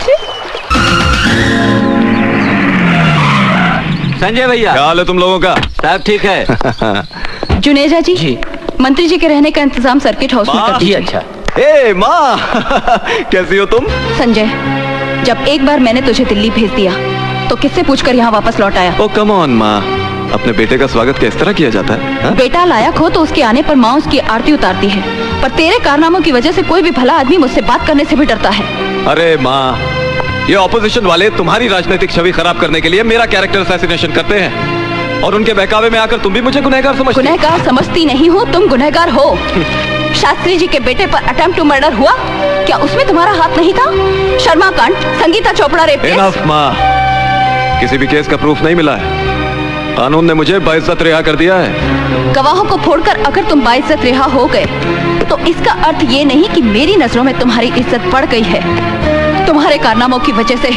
Sanjay भैया, क्या हाल है तुम लोगों का? सब ठीक है। जुनेजा जी, मंत्री जी के रहने का इंतजाम सर्किट हाउस में कर दीजिए। अच्छा। ए माँ, कैसी हो तुम? संजय, जब एक बार मैंने तुझे दिल्ली भेज दिया तो किससे पूछकर यहाँ वापस लौट आया? ओ कम ऑन माँ, अपने बेटे का स्वागत किस तरह किया जाता है? हा? बेटा लायक हो तो उसके आने पर माँ उसकी आरती उतारती है, पर तेरे कारनामों की वजह से कोई भी भला आदमी मुझसे बात करने से भी डरता है। अरे माँ, ये ऑपोजिशन वाले तुम्हारी राजनीतिक छवि खराब करने के लिए मेरा कैरेक्टर असैसिनेशन करते हैं और उनके बहकावे में आकर तुम भी मुझे गुनहगार समझती हो। गुनहगार समझती नहीं हो, तुम गुनहगार हो। शास्त्री जी के बेटे पर अटेम्प्ट टू मर्डर हुआ, क्या उसमें तुम्हारा हाथ नहीं था? शर्मा कांड, Sangeeta Chopra rape case. Enough माँ, किसी भी केस का प्रूफ नहीं मिला है। कानून ने मुझे बाइज्जत रिहा कर दिया है। गवाहों को फोड़कर अगर तुम बाइज्जत रिहा हो गए तो इसका अर्थ ये नहीं कि मेरी नजरों में तुम्हारी इज्जत बढ़ गई है। तुम्हारे कारनामों की वजह से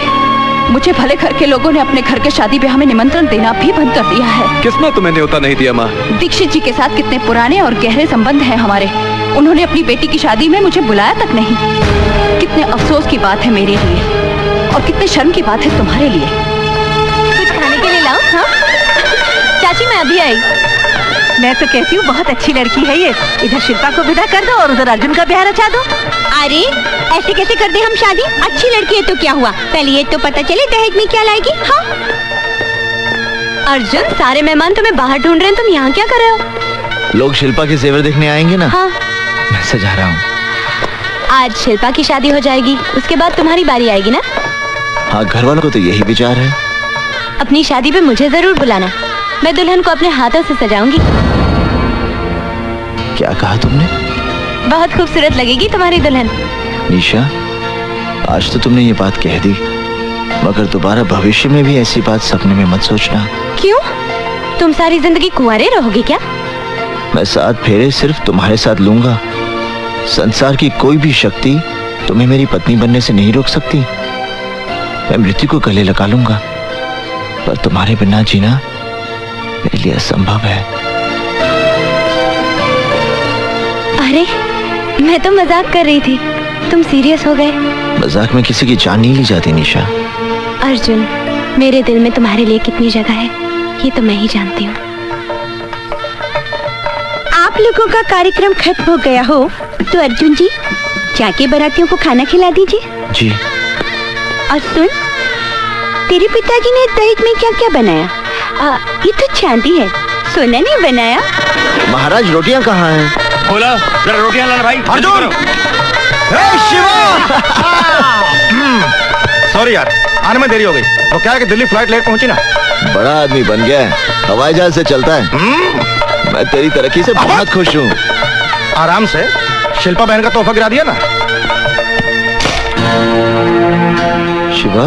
मुझे भले घर के लोगों ने अपने घर के शादी ब्याह में निमंत्रण देना भी बंद कर दिया है। किसने तुम्हें न्योता नहीं दिया माँ? दीक्षित जी के साथ कितने पुराने और गहरे संबंध हैं हमारे, उन्होंने अपनी बेटी की शादी में मुझे बुलाया तक नहीं। कितने अफसोस की बात है मेरे लिए और कितने शर्म की बात है तुम्हारे लिए। कुछ खाने के लिए लाओ। हाँ? चाची मैं अभी आई। मैं तो कहती हूँ बहुत अच्छी लड़की है ये। इधर शिल्पा को विदा कर दो और उधर अर्जुन का ब्याह रचा दो। अरे ऐसे कैसे कर दे हम शादी? अच्छी लड़की है तो क्या हुआ, पहले ये तो पता चले दहेज में क्या लाएगी। हाँ अर्जुन, सारे मेहमान तुम्हें बाहर ढूंढ रहे हैं, तुम यहाँ क्या कर रहे हो? लोग शिल्पा के जेवर देखने आएंगे ना। हाँ मैं सजा रहा हूँ। आज शिल्पा की शादी हो जाएगी, उसके बाद तुम्हारी बारी आएगी ना। हाँ, घर वालों को तो यही विचार है। अपनी शादी पे मुझे जरूर बुलाना, मैं दुल्हन को अपने हाथों से सजाऊंगी। क्या कहा तुमने? बहुत खूबसूरत लगेगी तुम्हारी दुल्हन। निशा, आज तो तुमने ये बात कह दी, मगर दोबारा भविष्य में भी ऐसी बात सपने में मत सोचना। क्यों? तुम सारी जिंदगी कुंवारे रहोगे क्या? मैं 7 फेरे सिर्फ तुम्हारे साथ लूंगा। संसार की कोई भी शक्ति तुम्हें मेरी पत्नी बनने से नहीं रोक सकती। मैं मृत्यु को गले लगा लूंगा, पर तुम्हारे बिना जीना मेरे लिए असंभव है। अरे मैं तो मजाक कर रही थी, तुम सीरियस हो गए। मजाक में किसी की जान नहीं ली जाती निशा। अर्जुन, मेरे दिल में तुम्हारे लिए कितनी जगह है ये तो मैं ही जानती हूँ। आप लोगों का कार्यक्रम खत्म हो गया हो तो अर्जुन जी जाके बारातियों को खाना खिला दीजिए। जी। और सुन, तेरे पिताजी ने दहेज में क्या क्या बनाया? ये तो चांदी है, सोना नहीं बनाया। महाराज, रोटियां कहाँ हैं? बोला जरा रोटियां लाना भाई। अर्जुन! शिवा! सॉरी यार, आने में देरी हो गई। वो क्या है कि दिल्ली फ्लाइट लेट पहुंची ना। बड़ा आदमी बन गया है, हवाई जहाज से चलता है। मैं तेरी तरक्की से बहुत खुश हूँ। आराम से, शिल्पा बहन का तोहफा गिरा दिया ना। शिवा,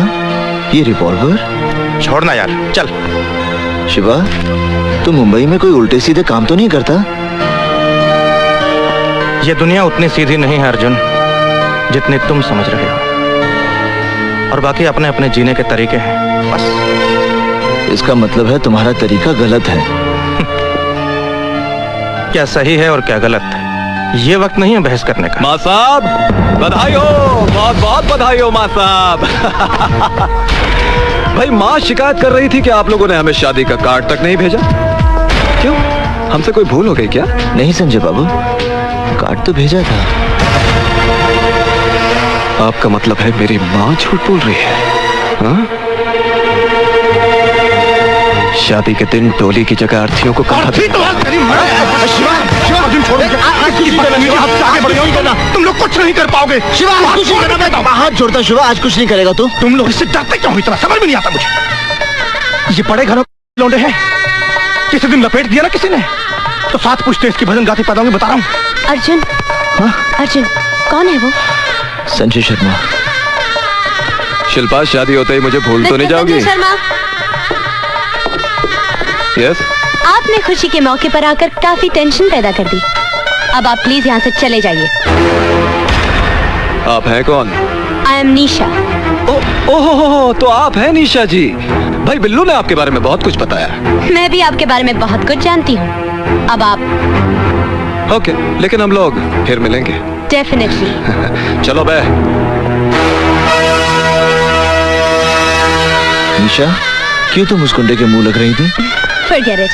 ये रिवॉल्वर छोड़ना यार, चल। शिवा, तू मुंबई में कोई उल्टे सीधे काम तो नहीं करता? ये दुनिया उतनी सीधी नहीं है अर्जुन, जितनी तुम समझ रहे हो। और बाकी अपने अपने जीने के तरीके हैं, बस। इसका मतलब है तुम्हारा तरीका गलत है। क्या सही है और क्या गलत है, ये वक्त नहीं है बहस करने का। माँ साहब, बधाई हो, बहुत बहुत बधाई हो माँ साहब। भाई, माँ शिकायत कर रही थी कि आप लोगों ने हमें शादी का कार्ड तक नहीं भेजा। क्यों, हमसे कोई भूल हो गई क्या? नहीं संजय बाबू, कार्ड तो भेजा था। आपका मतलब है मेरी माँ झूठ बोल रही है? हाँ? शादी के दिन टोली की जगह अर्थियों को कहा अर्थी तो आज तेरी मर है। शिवा, शिवा, अर्जुन छोड़ दे। आगे बढ़ो, तुम लोग कुछ नहीं कर पाओगे। शिवा, आज कुछ नहीं करना। मैं हाथ जोड़ता शिवा, आज कुछ नहीं करेगा तू। तुम लोग इससे डरते क्यों हो इतना, समझ में नहीं आता मुझे। ये बड़े घरों लौंडे हैं, किसी दिन लपेट दिया ना किसी ने तो साथ पूछते इसकी भजन गाती पैदा होंगे, बता रहा हूँ। अर्जुन, अर्जुन कौन है वो? संजय शर्मा। शिल्पा, शादी होते ही मुझे भूल तो नहीं जाओगी? शर्मा, यस। आपने खुशी के मौके पर आकर काफी टेंशन पैदा कर दी। अब आप प्लीज यहाँ से चले जाइए। आप हैं कौन? आई एम निशा। ओहो, तो आप हैं निशा जी। भाई बिल्लू ने आपके बारे में बहुत कुछ बताया। मैं भी आपके बारे में बहुत कुछ जानती हूँ। अब आप ओके, लेकिन हम लोग फिर मिलेंगे। डेफिनेटली। चलो बे। निशा, क्यों तुम उस गुंडे के मुंह लग रही थी? Forget it.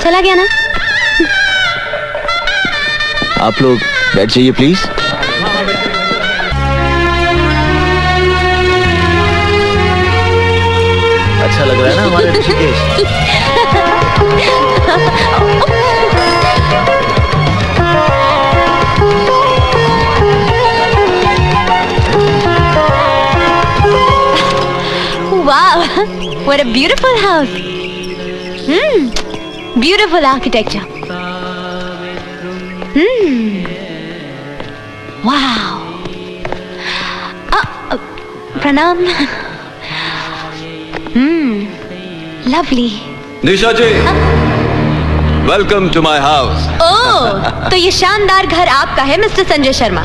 चला गया ना? आप लोग बैठ जाइए प्लीज। अच्छा लग रहा है ना हमारे Rishikesh? Wow, what a beautiful house. Beautiful architecture. Wow. Pranam. Lovely. Nisha ji, welcome to my house. Oh, तो ये शानदार घर आपका है मिस्टर संजय शर्मा?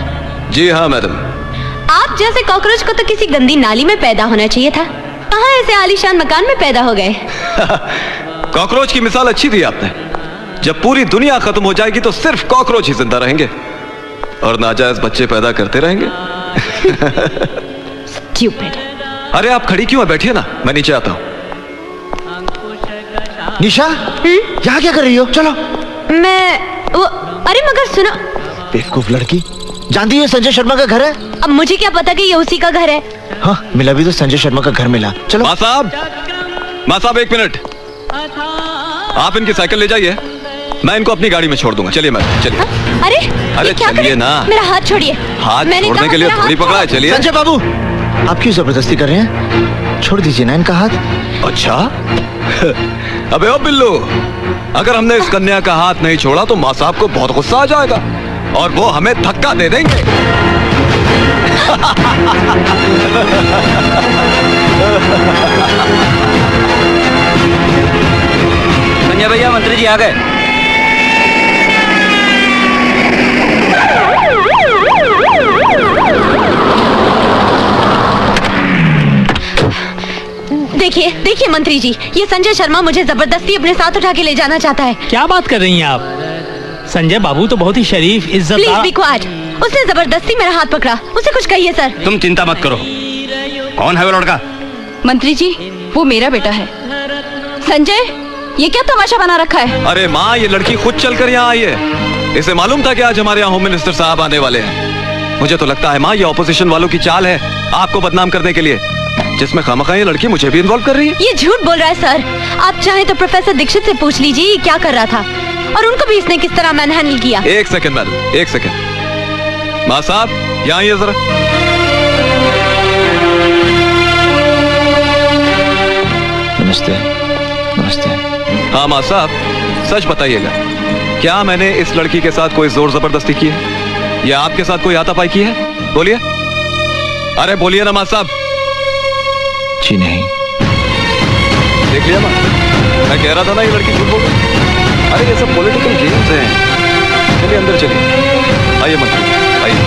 जी हाँ मैडम। आप जैसे कॉकरोच को तो किसी गंदी नाली में पैदा होना चाहिए था। कहाँ ऐसे आलीशान मकान में पैदा हो गए? कॉकरोच की मिसाल अच्छी दी आपने। जब पूरी दुनिया खत्म हो जाएगी तो सिर्फ कॉकरोच ही जिंदा रहेंगे और नाजायज बच्चे पैदा करते रहेंगे। Stupid. अरे आप खड़ी क्यों है? बैठिए ना, मैं नीचे आता हूँ। निशा, यहाँ क्या कर रही हो? चलो। अरे मगर सुनो। बेवकूफ लड़की, जानती है संजय शर्मा का घर है? अब मुझे क्या पता कि ये उसी का घर है। हाँ, मिला भी तो संजय शर्मा का घर मिला। चलो। माँ साहब 1 मिनट। आप इनकी साइकिल ले जाइए, मैं इनको अपनी गाड़ी में छोड़ दूंगा। चलिए मैडम, चलिए। अरे क्या चलिए ना। मेरा हाथ छोड़िए। हाथ छोड़ने के लिए थोड़ी पकड़ा है। चलिए। संजय बाबू, आप क्यों जबरदस्ती कर रहे हैं? छोड़ दीजिए ना इनका हाथ। अच्छा। अबे ओ बिल्लू, अगर हमने इस कन्या का हाथ नहीं छोड़ा तो माँ साहब को बहुत गुस्सा आ जाएगा और वो हमें धक्का दे देंगे। संजय भैया, मंत्री जी आ गए। देखिए देखिए मंत्री जी, ये संजय शर्मा मुझे जबरदस्ती अपने साथ उठा के ले जाना चाहता है। क्या बात कर रही हैं आप? संजय बाबू तो बहुत ही शरीफ, इज्जतदार। Please be quiet. उसने जबरदस्ती मेरा हाथ पकड़ा, उसे कुछ कहिए सर। तुम चिंता मत करो। कौन है वो लड़का? मंत्री जी, वो मेरा बेटा है। संजय, ये क्या तमाशा बना रखा है? अरे माँ, ये लड़की खुद चलकर यहाँ आई है। इसे मालूम था कि आज हमारे यहाँ होम मिनिस्टर साहब आने वाले हैं। मुझे तो लगता है माँ, ये ऑपोजिशन वालों की चाल है आपको बदनाम करने के लिए, जिसमें खामखा ये लड़की मुझे भी इन्वॉल्व कर रही है। ये झूठ बोल रहा है सर। आप चाहें तो प्रोफेसर दीक्षित से पूछ लीजिए क्या कर रहा था और उनको भी इसने किस तरह मैनहैंडल किया। 1 सेकंड मैडम, 1 सेकंड। माँ साहब यहाँ आइए जरा। नमस्ते। नमस्ते। हाँ माँ साहब, सच बताइएगा, क्या मैंने इस लड़की के साथ कोई जोर जबरदस्ती की है या आपके साथ कोई हाथापाई की है? बोलिए। अरे बोलिए ना माँ साहब। जी नहीं। देख लिया माँ, मैं कह रहा था ना ये लड़की झूठ बोल रही। अरे ये सब पॉलिटिकल गेम्स हैं। चलिए अंदर चलिए। आइए मंत्री, आइए।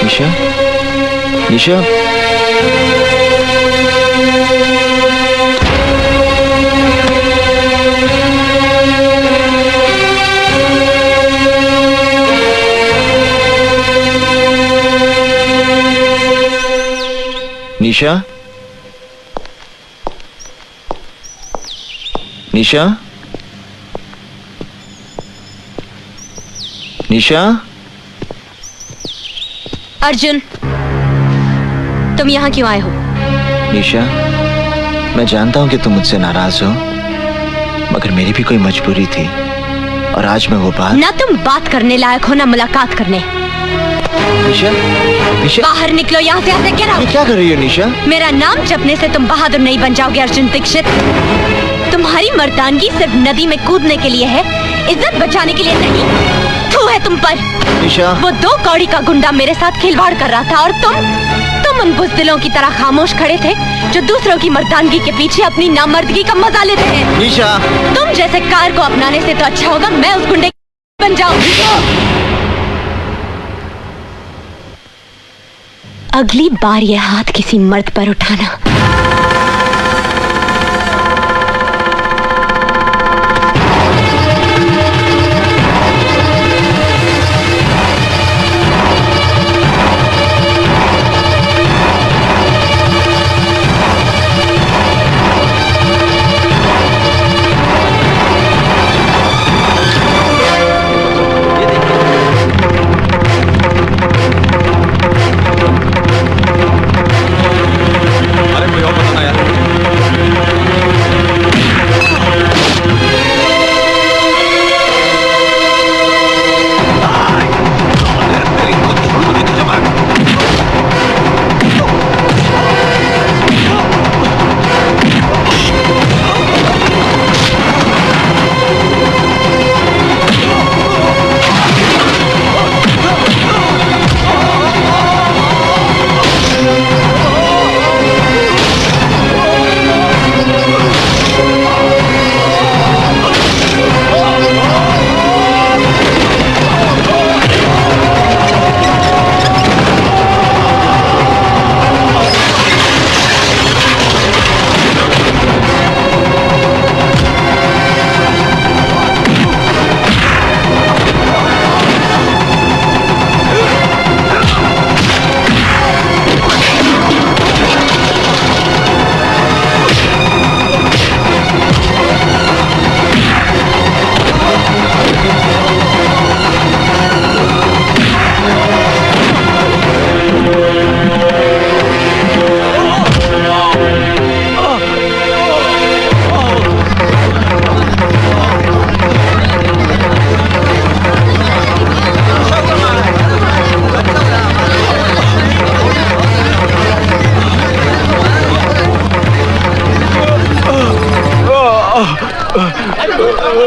निशा, निशा, निशा, निशा, निशा, अर्जुन, तुम यहाँ क्यों आए हो? निशा, मैं जानता हूँ कि तुम मुझसे नाराज हो, मगर मेरी भी कोई मजबूरी थी और आज मैं वो बात। ना तुम बात करने लायक हो ना मुलाकात करने। निशा, निशा, बाहर निकलो यहाँ से। ऐसे क्या क्या कर रही हो निशा? मेरा नाम जपने से तुम बहादुर नहीं बन जाओगे अर्जुन दीक्षित। तुम्हारी मर्दानगी सिर्फ नदी में कूदने के लिए है, इज्जत बचाने के लिए नहीं। थू है तुम पर। निशा, वो 2 कौड़ी का गुंडा मेरे साथ खिलवाड़ कर रहा था और तुम उन बुज़दिलों की तरह खामोश खड़े थे जो दूसरों की मर्दानगी के पीछे अपनी नामर्दगी का मजा लेते हैं। निशा, तुम जैसे कार को अपनाने से तो अच्छा होगा मैं उस गुंडे बन जाऊं। अगली बार यह हाथ किसी मर्द पर उठाना।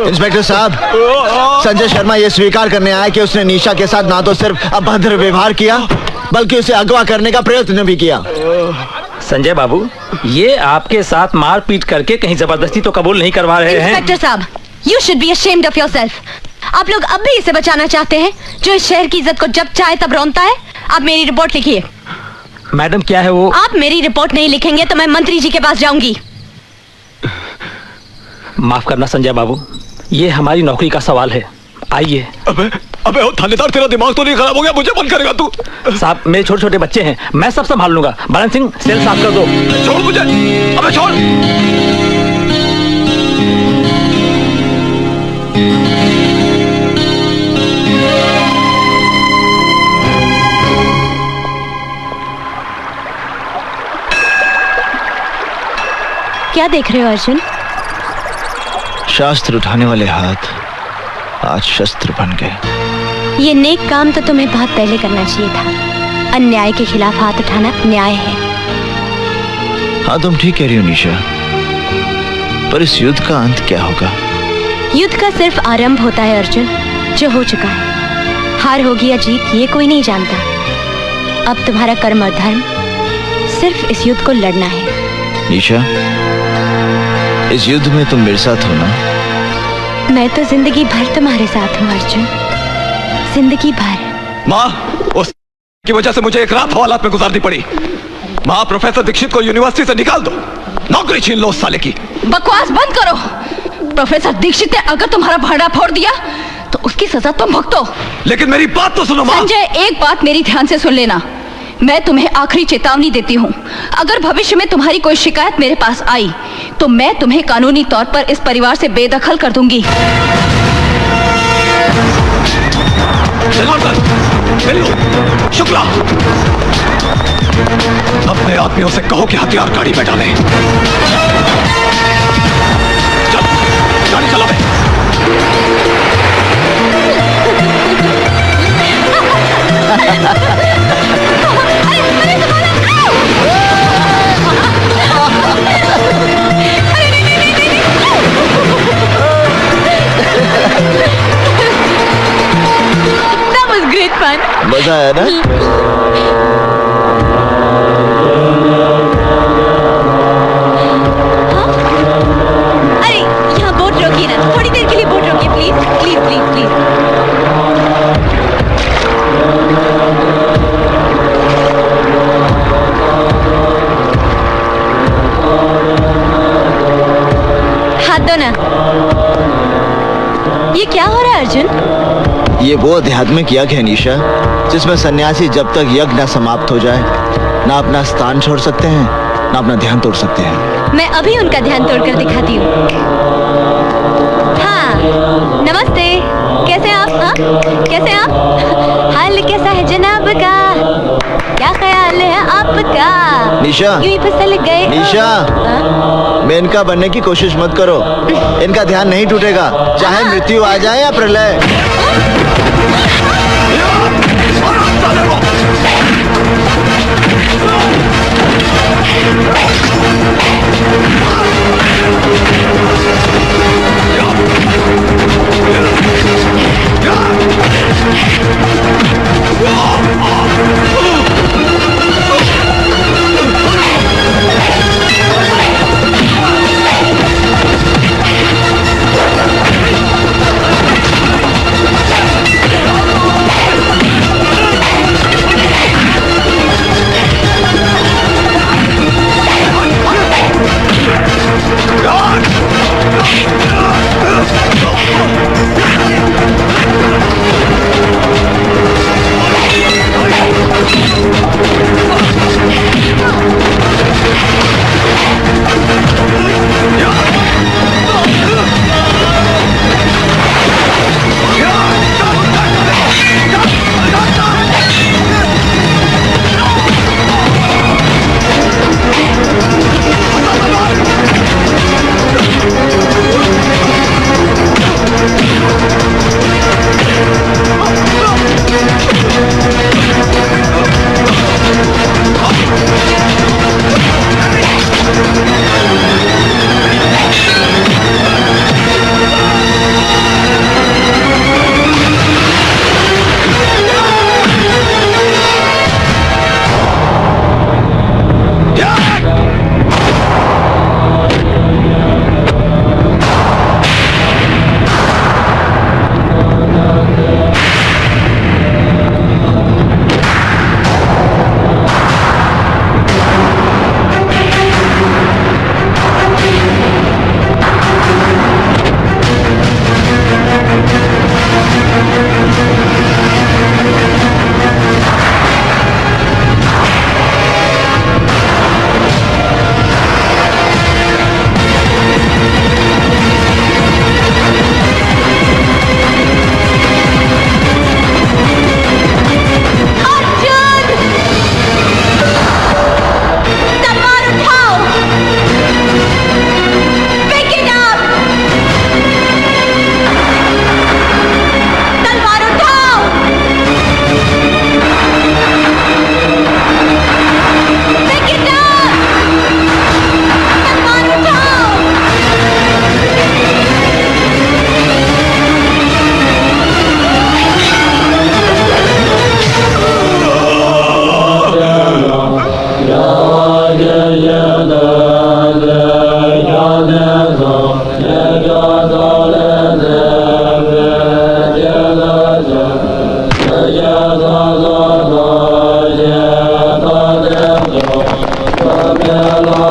इंस्पेक्टर साहब, संजय शर्मा ये स्वीकार करने आया कि उसने निशा के साथ ना तो सिर्फ अभद्र व्यवहार किया बल्कि उसे अगवा करने का प्रयत्न भी किया। संजय बाबू, ये आपके साथ मारपीट करके कहीं जबरदस्ती तो कबूल नहीं करवा रहे हैं? इंस्पेक्टर साहब, you should be ashamed of yourself. आप लोग अब भी इसे बचाना चाहते हैं जो इस शहर की इज्जत को जब चाहे तब रौंदता है। आप मेरी रिपोर्ट लिखिए। मैडम क्या है वो? आप मेरी रिपोर्ट नहीं लिखेंगे तो मैं मंत्री जी के पास जाऊंगी। माफ करना संजय बाबू, ये हमारी नौकरी का सवाल है। आइए। अबे ओ थानेदार, तेरा दिमाग तो नहीं खराब हो गया? मुझे बंद करेगा तू? साहब, मेरे छोटे छोटे बच्चे हैं, मैं सब संभाल लूंगा। बरन सिंह, सेल साफ कर दो। छोड़ मुझे। अबे छोड़। क्या देख रहे हो अर्जुन? शास्त्र उठाने वाले हाथ आज शस्त्र बन गए। ये नेक काम तो तुम्हें बहुत पहले करना चाहिए था। अन्याय के खिलाफ हाथ उठाना न्याय है। हाँ, तुम ठीक कह रही हो निशा, पर इस युद्ध का अंत क्या होगा? युद्ध का सिर्फ आरंभ होता है अर्जुन, जो हो चुका है। हार होगी या जीत ये कोई नहीं जानता। अब तुम्हारा कर्म और धर्म सिर्फ इस युद्ध को लड़ना है। निशा, इस युद्ध में तुम मेरे साथ हो ना? मैं तो जिंदगी भर तुम्हारे साथ हूँ अर्जुन, जिंदगी भर। माँ, उस की वजह से मुझे एक रात हवालात में गुजारनी पड़ी। माँ, प्रोफेसर दीक्षित को यूनिवर्सिटी से निकाल दो, नौकरी छीन लो उस साले की। बकवास बंद करो। प्रोफेसर दीक्षित ने अगर तुम्हारा भाड़ा फोड़ दिया तो उसकी सजा तुम भुगतो। लेकिन मेरी बात तो सुनो माँ। संजय, एक बात मेरी ध्यान से सुन लेना। मैं तुम्हें आखिरी चेतावनी देती हूँ, अगर भविष्य में तुम्हारी कोई शिकायत मेरे पास आई तो मैं तुम्हें कानूनी तौर पर इस परिवार से बेदखल कर दूंगी। चलो सर। बिल्लू, शुक्ला, अपने आदमियों से कहो कि हथियार गाड़ी में डालें। चल, गाड़ी चला बे। That was great fun. मजा आया ना? अरे यहाँ बोट रोकिए ना, थोड़ी देर के लिए बोट रोकिए प्लीज प्लीज प्लीज प्लीज। हाथ दो ना। ये क्या हो रहा है अर्जुन? ये वो आध्यात्मिक यज्ञ है निशा, जिसमें सन्यासी जब तक यज्ञ न समाप्त हो जाए ना अपना स्थान छोड़ सकते हैं ना अपना ध्यान तोड़ सकते हैं। मैं अभी उनका ध्यान तोड़कर दिखाती हूँ। हाँ, नमस्ते, कैसे आप? हाँ, कैसे आप? हाल कैसा है जनाब का? क्या ख्याल है आपका? निशा, यूं ही फिसल गए हो। निशा, मेनका बनने की कोशिश मत करो, इनका ध्यान नहीं टूटेगा, चाहे मृत्यु आ जाए या प्रलय।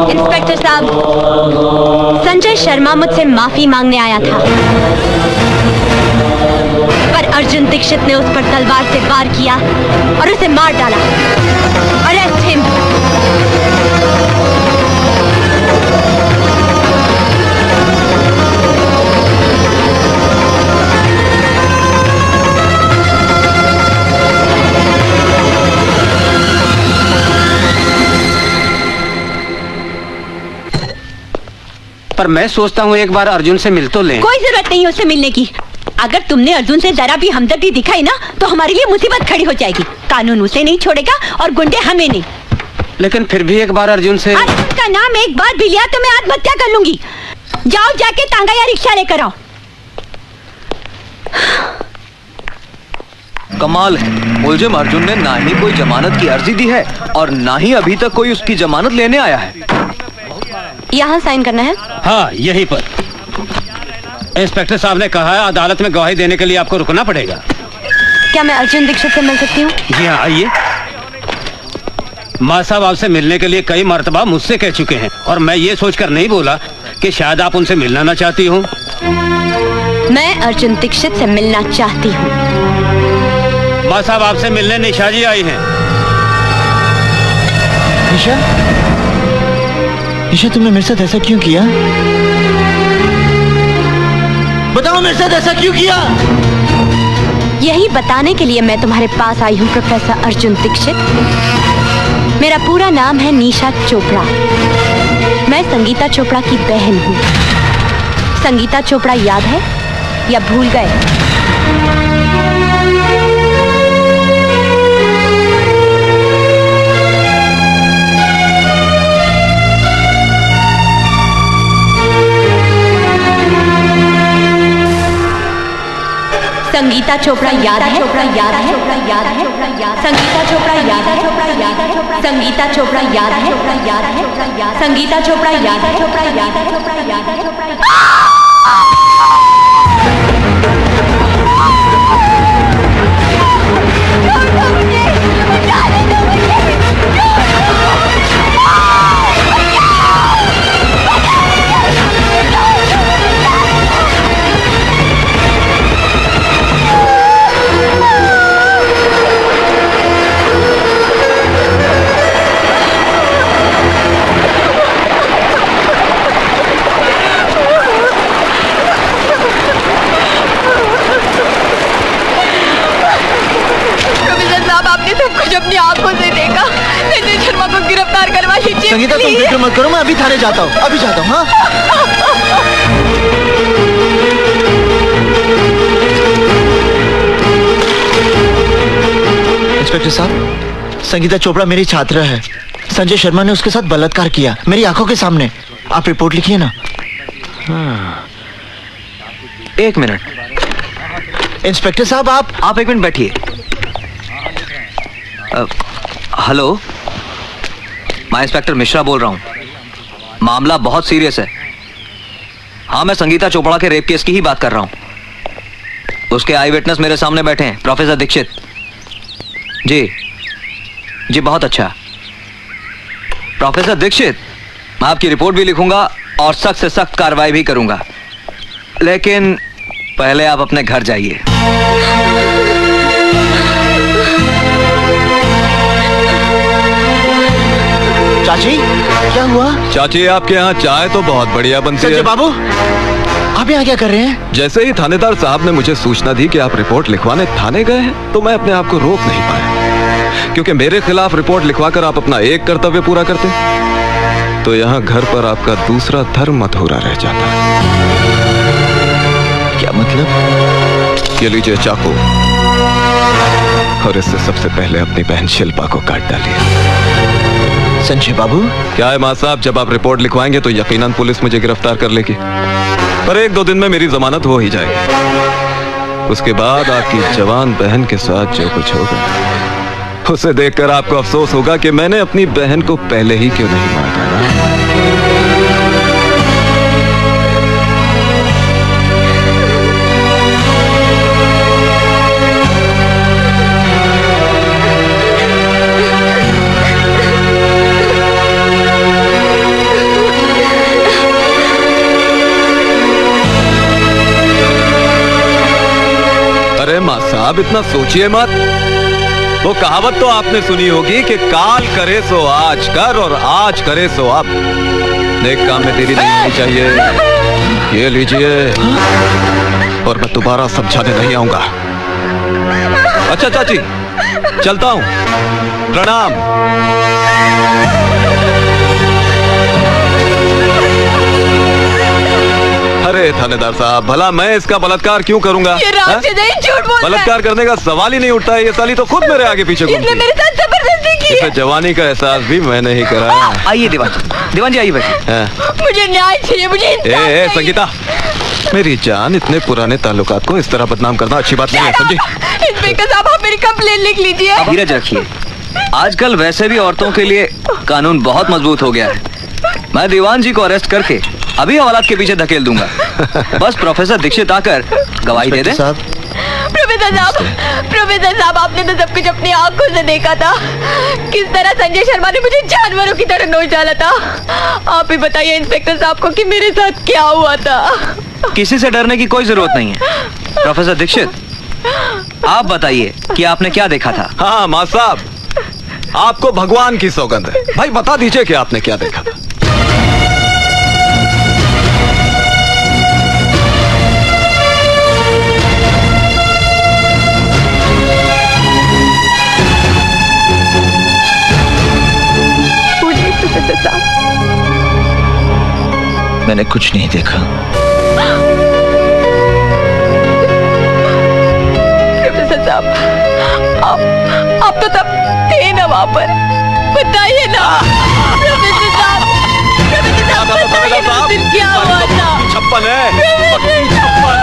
इंस्पेक्टर साहब, संजय शर्मा मुझसे माफी मांगने आया था, पर अर्जुन दीक्षित ने उस पर तलवार से वार किया और उसे मार डाला। Arrest him. पर मैं सोचता हूँ एक बार अर्जुन से मिल तो लें। कोई जरूरत नहीं है उससे मिलने की। अगर तुमने अर्जुन से जरा भी हमदर्दी दिखाई ना तो हमारे लिए मुसीबत खड़ी हो जाएगी। कानून उसे नहीं छोड़ेगा और गुंडे हमें नहीं। लेकिन फिर भी एक बार अर्जुन से। अर्जुन का नाम एक बार भी लिया तो मैं आत्महत्या कर लूंगी। जाओ जाके तांगा या रिक्शा लेकर आओ। कमाल है, मुलजिम अर्जुन ने ना ही कोई जमानत की अर्जी दी है और ना ही अभी तक कोई उसकी जमानत लेने आया है। यहाँ साइन करना है? हाँ, यहीं पर। इंस्पेक्टर साहब ने कहा है अदालत में गवाही देने के लिए आपको रुकना पड़ेगा। क्या मैं अर्जुन दीक्षित से मिल सकती हूँ? जी हाँ, आइए। माँ साहब आपसे मिलने के लिए कई मर्तबा मुझसे कह चुके हैं और मैं ये सोचकर नहीं बोला कि शायद आप उनसे मिलना ना चाहती हूँ। मैं अर्जुन दीक्षित से मिलना चाहती हूँ। माँ साहब आपसे मिलने निशा जी आई हैं। निशा, निशा तुमने मेरे साथ ऐसा क्यों किया? बताओ मेरे साथ ऐसा क्यों किया? यही बताने के लिए मैं तुम्हारे पास आई हूँ प्रोफेसर अर्जुन दीक्षित। मेरा पूरा नाम है निशा चोपड़ा। मैं संगीता चोपड़ा की बहन हूँ। संगीता चोपड़ा याद है या भूल गए? संगीता चोपड़ा याद है? चोपड़ा याद है? चोपड़ा याद है? संगीता चोपड़ा याद है? चोपड़ा याद है? संगीता चोपड़ा याद है? चोपड़ा याद है? संगीता चोपड़ा याद है? चोपड़ा याद है? चोपड़ा याद है? चोपड़ा याद अपनी आंखों से देखा। संजय शर्मा को गिरफ्तार करवा लीजिए। संगीता तुम फिक्र मत करो, मैं अभी थाने जाता हूँ, अभी जाता हूँ। हाँ, इंस्पेक्टर साहब, संगीता चोपड़ा मेरी छात्रा है। संजय शर्मा ने उसके साथ बलात्कार किया मेरी आंखों के सामने। आप रिपोर्ट लिखिए ना। हाँ। एक मिनट इंस्पेक्टर साहब, आप एक मिनट बैठिए। हेलो, मैं इंस्पेक्टर मिश्रा बोल रहा हूं। मामला बहुत सीरियस है। हाँ, मैं संगीता चोपड़ा के रेप केस की ही बात कर रहा हूं। उसके आई विटनेस मेरे सामने बैठे हैं, प्रोफेसर दीक्षित। जी बहुत अच्छा। प्रोफेसर दीक्षित, मैं आपकी रिपोर्ट भी लिखूंगा और सख्त से सख्त कार्रवाई भी करूंगा, लेकिन पहले आप अपने घर जाइए। चाची, क्या हुआ? चाची, आपके यहाँ चाय तो बहुत बढ़िया बनती है। बाबू, आप यहाँ क्या कर रहे हैं? जैसे ही थानेदार साहब ने मुझे सूचना दी कि आप रिपोर्ट लिखवाने थाने गए हैं, तो मैं अपने आप को रोक नहीं पाया, क्योंकि मेरे खिलाफ रिपोर्ट लिखवाकर आप अपना एक कर्तव्य पूरा करते तो यहाँ घर पर आपका दूसरा धर्म अधूरा रह जाता। क्या मतलब? ये लीजिए चाकू, और इससे सबसे पहले अपनी बहन शिल्पा को काट डालिए। संजय बाबू, क्या है माँ साहब, जब आप रिपोर्ट लिखवाएंगे तो यकीनन पुलिस मुझे गिरफ्तार कर लेगी, पर 1-2 दिन में मेरी जमानत हो ही जाएगी। उसके बाद आपकी जवान बहन के साथ जो कुछ होगा उसे देखकर आपको अफसोस होगा कि मैंने अपनी बहन को पहले ही क्यों नहीं मार डाला। अरे माँ साहब, इतना सोचिए मत। वो कहावत तो आपने सुनी होगी कि काल करे सो आज कर और आज करे सो अब। नेक काम में देरी नहीं होनी चाहिए। ये लीजिए, और मैं दोबारा समझाने नहीं आऊंगा। अच्छा चाची, चलता हूं। प्रणाम। थानेदार साहब, भला मैं इसका बलात्कार क्यों करूंगा? ये राशिद है, झूठ बोल रहा है। बलात्कार करने का सवाल ही नहीं उठता है। ये साली तो खुद मेरे आगे पीछे घूमती इसने है। मेरे साथ जबरदस्ती की है। इसे जवानी का एहसास भी मैंने ही कराया। आइए दीवान जी आइए बैठिए। मुझे न्याय चाहिए, मुझे इंसाफ चाहिए। संगीता, मेरी जान, इतने पुराने ताल्लुकात को इस तरह बदनाम करना अच्छी बात नहीं है, समझी? इंस्पेक्टर साहब, आप मेरी कंप्लेन लिख लीजिए। धीरज रखिए, आजकल वैसे भी औरतों के लिए कानून बहुत मजबूत हो गया है। मैं दीवान जी को अरेस्ट करके अभी हवालात के पीछे धकेल दूंगा। बस प्रोफेसर दीक्षित आकर गवाही दे दे। प्रोफेसर साहब, आपने तो सब कुछ अपनी आंखों से देखा था। किस तरह संजय शर्मा ने मुझे जानवरों की तरह नोच डाला था। आप ही बताइए इंस्पेक्टर साहब को कि मेरे साथ क्या हुआ था। किसी से डरने की कोई जरूरत नहीं है। प्रोफेसर दीक्षित, आप बताइए कि आपने क्या देखा था। हाँ मां साहब, आपको भगवान की सौगंध है, भाई बता दीजिए कि आपने क्या देखा था। मैंने कुछ नहीं देखा। प्रोफेसर साहब, आप तो तब थे ना वहाँ पर, बताइए ना। प्रोफेसर साहब, बताइए ना उस दिन क्या हुआ था। 56 है, 56।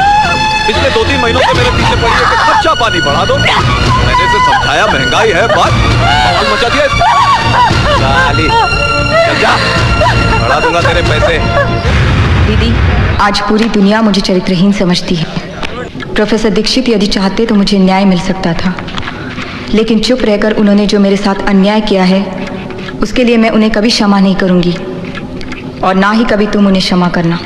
पिछले 2-3 महीनों से मेरे पीछे पड़ी है कि कच्चा पानी बढ़ा दो। मैंने इसे समझाया महंगाई है, बात बवाल मचा दिया। साली, चल जा, बढ़ा दूंगा तेरे पैसे। दीदी, आज पूरी दुनिया मुझे चरित्रहीन समझती है। प्रोफेसर दीक्षित यदि चाहते तो मुझे न्याय मिल सकता था, लेकिन चुप रहकर उन्होंने जो मेरे साथ अन्याय किया है उसके लिए मैं उन्हें कभी क्षमा नहीं करूंगी, और ना ही कभी तुम उन्हें क्षमा करना।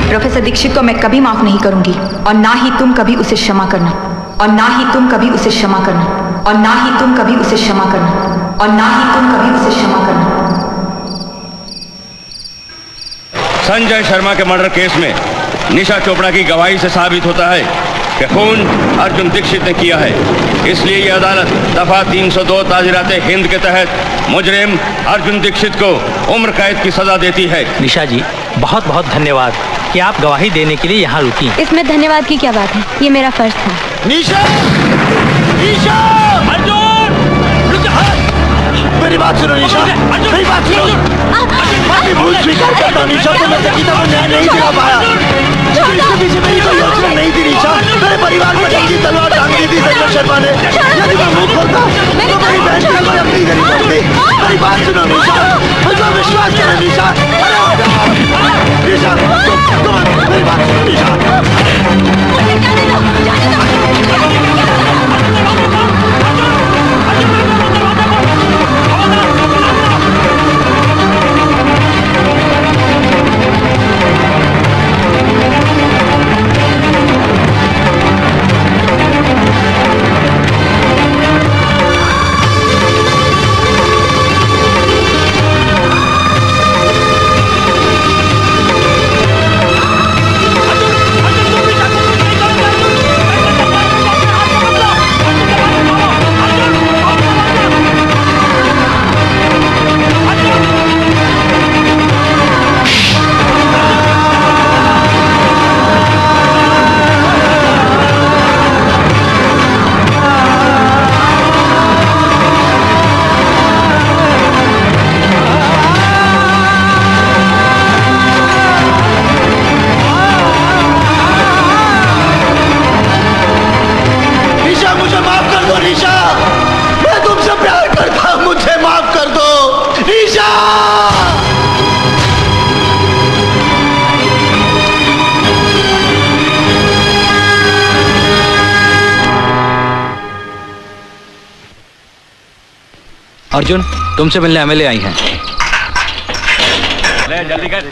प्रोफेसर दीक्षित को मैं कभी माफ नहीं करूंगी, और ना ही तुम कभी उसे क्षमा करना, और ना ही तुम कभी उसे क्षमा करना, और ना ही तुम कभी उसे क्षमा करना, और ना ही तुम कभी उसे क्षमा करना। संजय शर्मा के मर्डर केस में निशा चोपड़ा की गवाही से साबित होता है कि खून अर्जुन दीक्षित ने किया है। इसलिए यह अदालत दफा 302 ताजीराते हिंद के तहत मुजरिम अर्जुन दीक्षित को उम्र कैद की सजा देती है। निशा जी, बहुत बहुत धन्यवाद कि आप गवाही देने के लिए यहाँ रुकी। इसमें धन्यवाद की क्या बात है, ये मेरा फर्ज था। निशा! निशा! अर्जुन! मेरी बात सुनो निशा, मेरी बात सुनो। मैं भूल स्वीकार करता हूँ निशा, तो मैं संगीता को न्याय नहीं दिला पाया, लेकिन इसके पीछे मेरी कोई योजना नहीं थी निशा। मेरे परिवार पर जंगी तलवार टांग दी थी संजय शर्मा ने। यदि मैं मुंह खोलता तो मेरी बहन की कोई अपनी करनी पड़ती। मेरी बात सुनो निशा, मुझे विश्वास करो निशा। निशा, तुम मेरी बात सुनो निशा। अर्जुन, तुमसे मिलने एमएलए आई हैं। जल्दी कर।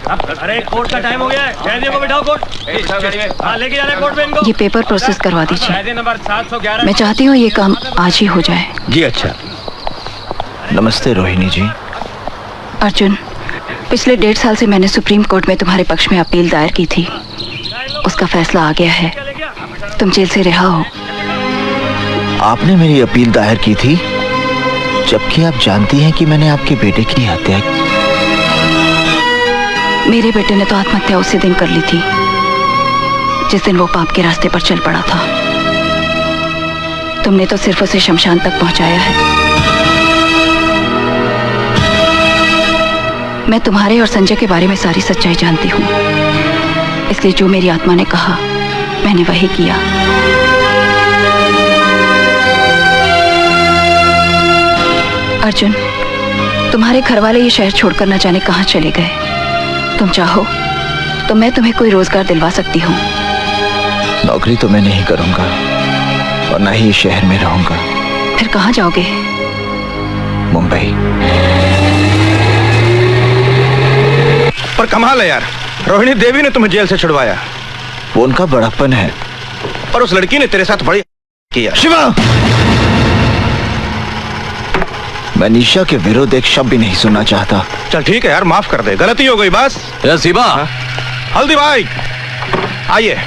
अरे कोर्ट का टाइम हो गया है, कैदियों को बिठाओ कोर्ट। हाँ, लेके जाना कोर्ट में इनको। ये पेपर प्रोसेस करवा दीजिए। कैदी नंबर 711। मैं चाहती हूँ ये काम आज ही हो जाए। जी अच्छा। नमस्ते रोहिणी जी। अर्जुन, पिछले 1.5 साल से मैंने सुप्रीम कोर्ट में तुम्हारे पक्ष में अपील दायर की थी। उसका फैसला आ गया है, तुम जेल से रिहा हो। आपने मेरी अपील दायर की थी, जबकि आप जानती हैं कि मैंने आपके बेटे की हत्या की। मेरे बेटे ने तो आत्महत्या उसी दिन कर ली थी जिस दिन वो पाप के रास्ते पर चल पड़ा था। तुमने तो सिर्फ उसे शमशान तक पहुंचाया है। मैं तुम्हारे और संजय के बारे में सारी सच्चाई जानती हूँ, इसलिए जो मेरी आत्मा ने कहा मैंने वही किया। अर्जुन, तुम्हारे घर वाले ये शहर छोड़कर न जाने कहां चले गए। तुम चाहो तो मैं तुम्हें कोई रोजगार दिलवा सकती हूँ। नौकरी तो मैं नहीं करूंगा और ना ही इस शहर में रहूंगा। फिर कहाँ जाओगे? मुंबई। पर कमाल है यार, रोहिणी देवी ने तुम्हें जेल से छुड़वाया। वो उनका बड़प्पन है। पर उस लड़की ने तेरे साथ बड़ी किया। शिवा, मैं निशा के विरुद्ध एक शब्द भी नहीं सुनना चाहता। चल ठीक है यार, माफ कर दे, गलती हो गई बस। शिवा, हल्दी भाई आइए।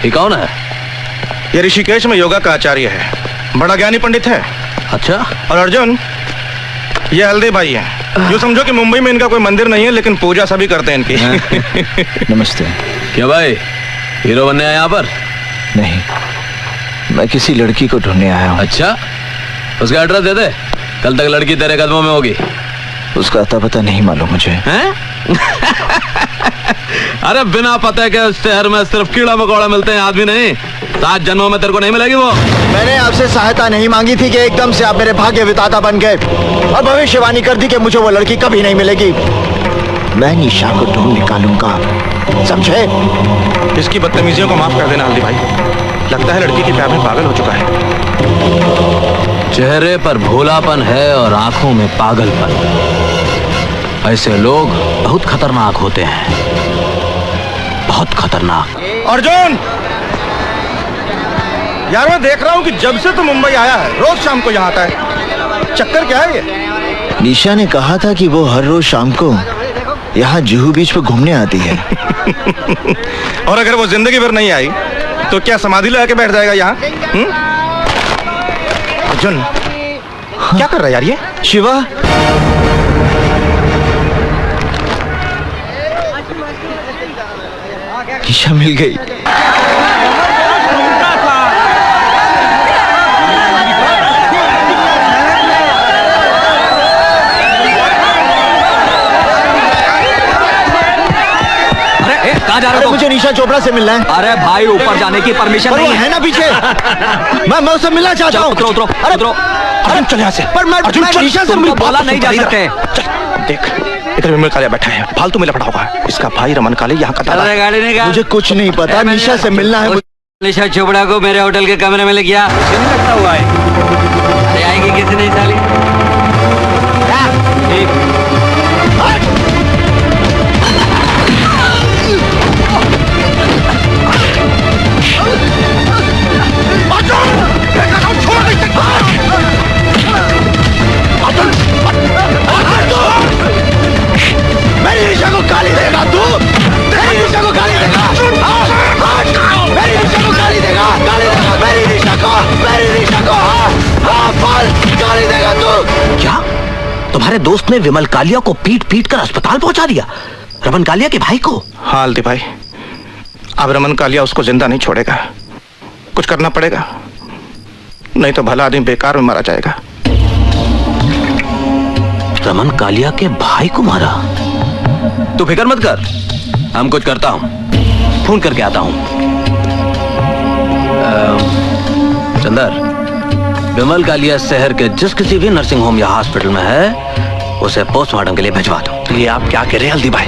ये कौन है? ये ऋषिकेश में योगा का आचार्य है, बड़ा ज्ञानी पंडित है। अच्छा। और अर्जुन, ये हल्दी भाई है। यूँ समझो कि मुंबई में इनका कोई मंदिर नहीं है, लेकिन पूजा सभी करते हैं इनकी। नमस्ते। क्या भाई, हीरो बनने आया यहाँ पर? नहीं, मैं किसी लड़की को ढूंढने आया हूँ। अच्छा, उसका एड्रेस दे दे, कल तक लड़की तेरे कदमों में होगी। उसका अता पता नहीं मालूम मुझे। हैं? अरे बिना पते के इस शहर में सिर्फ कीड़ा मकोड़ा मिलते हैं, आदमी नहीं। 7 जन्मों में तेरे को नहीं मिलेगी वो। मैंने आपसे सहायता नहीं मांगी थी कि एकदम से आप मेरे भाग्य विधाता बन गए और भविष्यवाणी कर दी कि मुझे वो लड़की कभी नहीं मिलेगी। मैं निशा को ढूंढ निकालूंगा, समझे? इसकी बदतमीजियों को माफ कर देना हल्दी भाई, लगता है लड़की के प्यार में पागल हो चुका है। चेहरे पर भोलापन है और आंखों में पागलपन। ऐसे लोग बहुत खतरनाक होते हैं, बहुत खतरनाक। अर्जुन यार, मैं देख रहा हूँ कि जब से तू मुंबई आया है रोज शाम को यहाँ आता है, चक्कर क्या है ये? निशा ने कहा था कि वो हर रोज शाम को यहाँ जुहू बीच पर घूमने आती है। और अगर वो जिंदगी भर नहीं आई तो क्या समाधि लगा के बैठ जाएगा यहाँ? अर्जुन, क्या कर रहा है यार ये? शिवा, निशा मिल गई। कहाँ जा रहे हो? मुझे निशा चोपड़ा से मिलना है। अरे भाई, ऊपर जाने की परमिशन नहीं है ना पीछे। मैं उससे मिलना चाहता हूँ। उतरो उतरो उतरो। अर्जुन चल यहाँ से। पर मैं निशा से बोला नहीं जा सकते। देख, इधर विमल कालिया बैठा है, फालतू में लफड़ा होगा। इसका भाई रमन काले यहाँ का दादा। गाड़ी निकाल। मुझे कुछ नहीं पता, निशा से मिलना है। निशा चोपड़ा को मेरे होटल के कमरे में ले गया। लगता हुआ है। अरे आएगी किसी नहीं साली। मेरी निशा को गाली देगा तू? मेरी निशा को गाली देगा? मेरी निशा को गाली देगा? गाली देगा मेरी निशा को? मेरी निशा को गाली देगा तू? क्या तुम्हारे दोस्त ने विमल कालिया को पीट पीट कर अस्पताल पहुंचा दिया? रमन कालिया के भाई को? हाँ हल्दी भाई, अब रमन कालिया उसको जिंदा नहीं छोड़ेगा। कुछ करना पड़ेगा, नहीं तो भला आदमी बेकार में मारा जाएगा। रमन कालिया के भाई को मारा? तू फिक्र मत कर, हम कुछ करता हूं, फोन करके आता हूं। चंदर, विमल कालिया शहर के जिस किसी भी नर्सिंग होम या हॉस्पिटल में है, उसे पोस्टमार्टम के लिए भिजवा दो। ये आप क्या कह रहे हैं हल्दी भाई?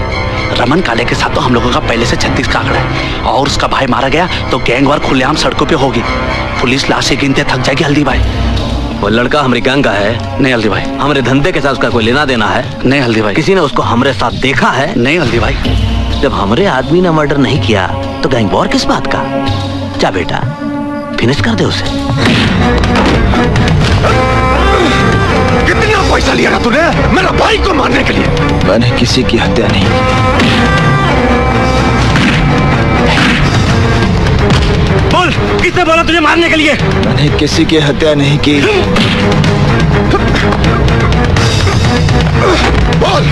रमन काले के साथ तो हम लोगों का पहले से 36 का आंकड़ा है, और उसका भाई मारा गया तो गैंगवार खुलेआम सड़कों पे होगी। पुलिस लाशें गिनते थक जाएगी हल्दी भाई। वो लड़का हमारी गैंग का है? नहीं हल्दी भाई। हमारे धंधे के साथ उसका कोई लेना देना है? नहीं हल्दी भाई। किसी ने उसको हमारे साथ देखा है? नहीं हल्दी भाई। जब हमारे आदमी ने मर्डर नहीं किया तो गैंग वॉर किस बात का? जा बेटा, फिनिश कर दे उसे। कितनी पैसा लिया ना तूने मेरा भाई को मारने के लिए? मैंने किसी की हत्या नहीं की। बोल, किसने बोला तुझे मारने के लिए? मैंने किसी की हत्या नहीं की। बोल,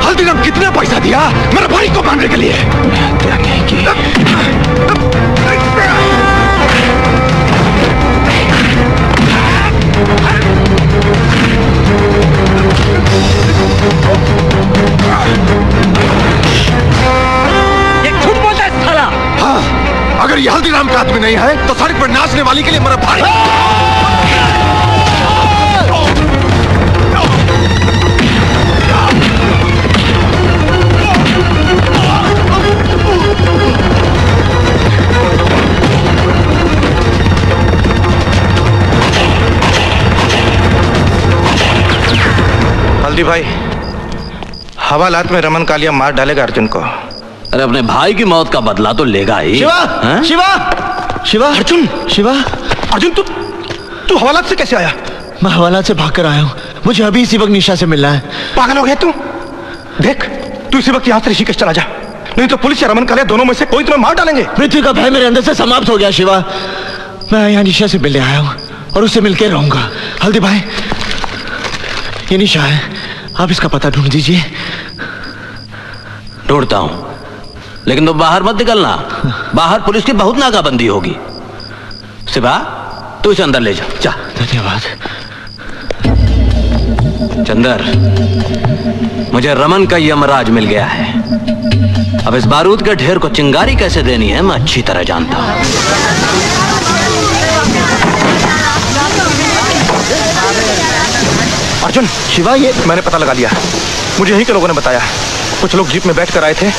हल्दीराम कितना पैसा दिया मेरे भाई को मारने के लिए? हत्या नहीं की। ये झूठ बोलता है साला। हाँ, अगर ये हल्दीराम का आदमी नहीं है तो सड़क पर नाचने वाली के लिए मेरा भाई। हल्दी भाई, हवालात में रमन कालिया मार डालेगा अर्जुन को। अरे अपने भाई की मौत का बदला तो लेगा ही। शिवा, शिवा, शिवा, अर्जुन, शिवा, अर्जुन तू हवालात से कैसे आया? मैं हवालात से भागकर आया हूँ। मुझे अभी इसी वक्त निशा से मिलना है। पागल हो गया तू? देख, तू इसी वक्त यहाँ से ऋषिकेश चला जा, नहीं तो पुलिस या रमन कालिया दोनों में से कोई तुम्हें मार डालेंगे। पृथ्वी का भय मेरे अंदर से समाप्त हो गया शिवा। मैं यहाँ निशा से मिलने आया हूँ और उससे मिलकर रहूंगा। हल्दी भाई, ये निशा है, आप इसका पता ढूंढ दीजिए। ढूंढता हूं, लेकिन तुम बाहर मत निकलना। बाहर पुलिस की बहुत नाकाबंदी होगी। शिवा, तू इसे अंदर ले जा। धन्यवाद। चंदर, मुझे रमन का यमराज मिल गया है। अब इस बारूद के ढेर को चिंगारी कैसे देनी है मैं अच्छी तरह जानता हूं। अर्जुन, शिवा, ये मैंने पता लगा लिया। मुझे यहीं के लोगों ने बताया। कुछ लोग जीप में बैठ कर आए थे,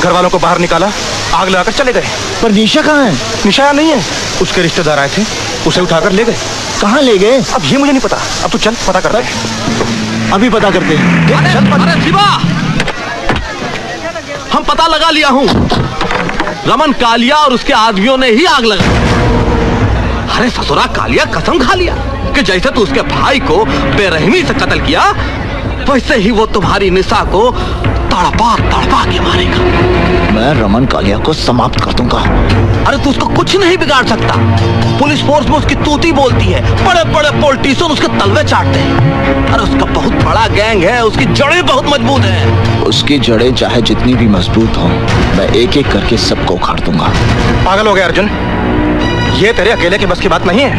घर वालों को बाहर निकाला, आग लगाकर चले गए। पर निशा कहाँ है? निशा नहीं है, उसके रिश्तेदार आए थे, उसे उठाकर ले गए। कहाँ ले गए? अब ये मुझे नहीं पता। अब तू चल पता करते हैं। अभी पता करते हैं। अरे शिवा, हम पता लगा लिया हूं। रमन कालिया और उसके आदमियों ने ही आग लगाई। अरे ससुरा कालिया कसम खा लिया कि जैसे तू उसके भाई को बेरहमी से कत्ल किया, वैसे ही वो तुम्हारी निशा को तड़पा तड़पा के मारेगा। मैं रमन कालिया को समाप्त कर दूंगा। अरे तू उसको कुछ नहीं बिगाड़ सकता। पुलिस फोर्स में उसकी तूती बोलती है, बड़े बड़े पॉलिटिशियन उसके तलवे चाटते हैं। अरे उसका बहुत बड़ा गैंग है, उसकी जड़ें बहुत मजबूत हैं। उसकी जड़ें चाहे जितनी भी मजबूत हों, मैं एक एक करके सबको उखाड़ दूंगा। पागल हो गया अर्जुन, ये तेरे अकेले की बस की बात नहीं है।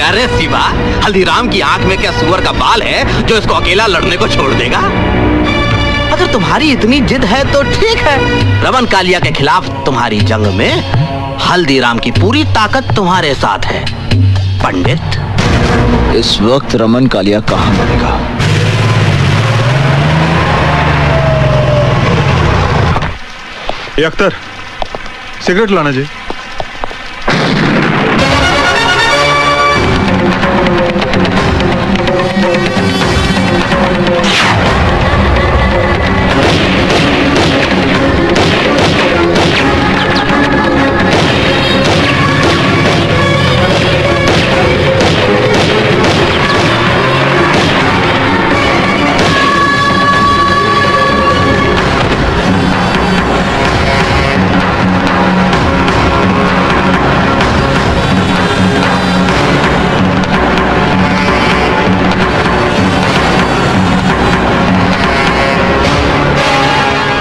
अरे शिवा, हल्दीराम की आंख में क्या सुअर का बाल है जो इसको अकेला लड़ने को छोड़ देगा? अगर तुम्हारी इतनी जिद है तो ठीक है। रमन कालिया के खिलाफ तुम्हारी जंग में हल्दीराम की पूरी ताकत तुम्हारे साथ है। पंडित, इस वक्त रमन कालिया कहाँ मरेगा? ये अख्तर, सिगरेट लाना जी।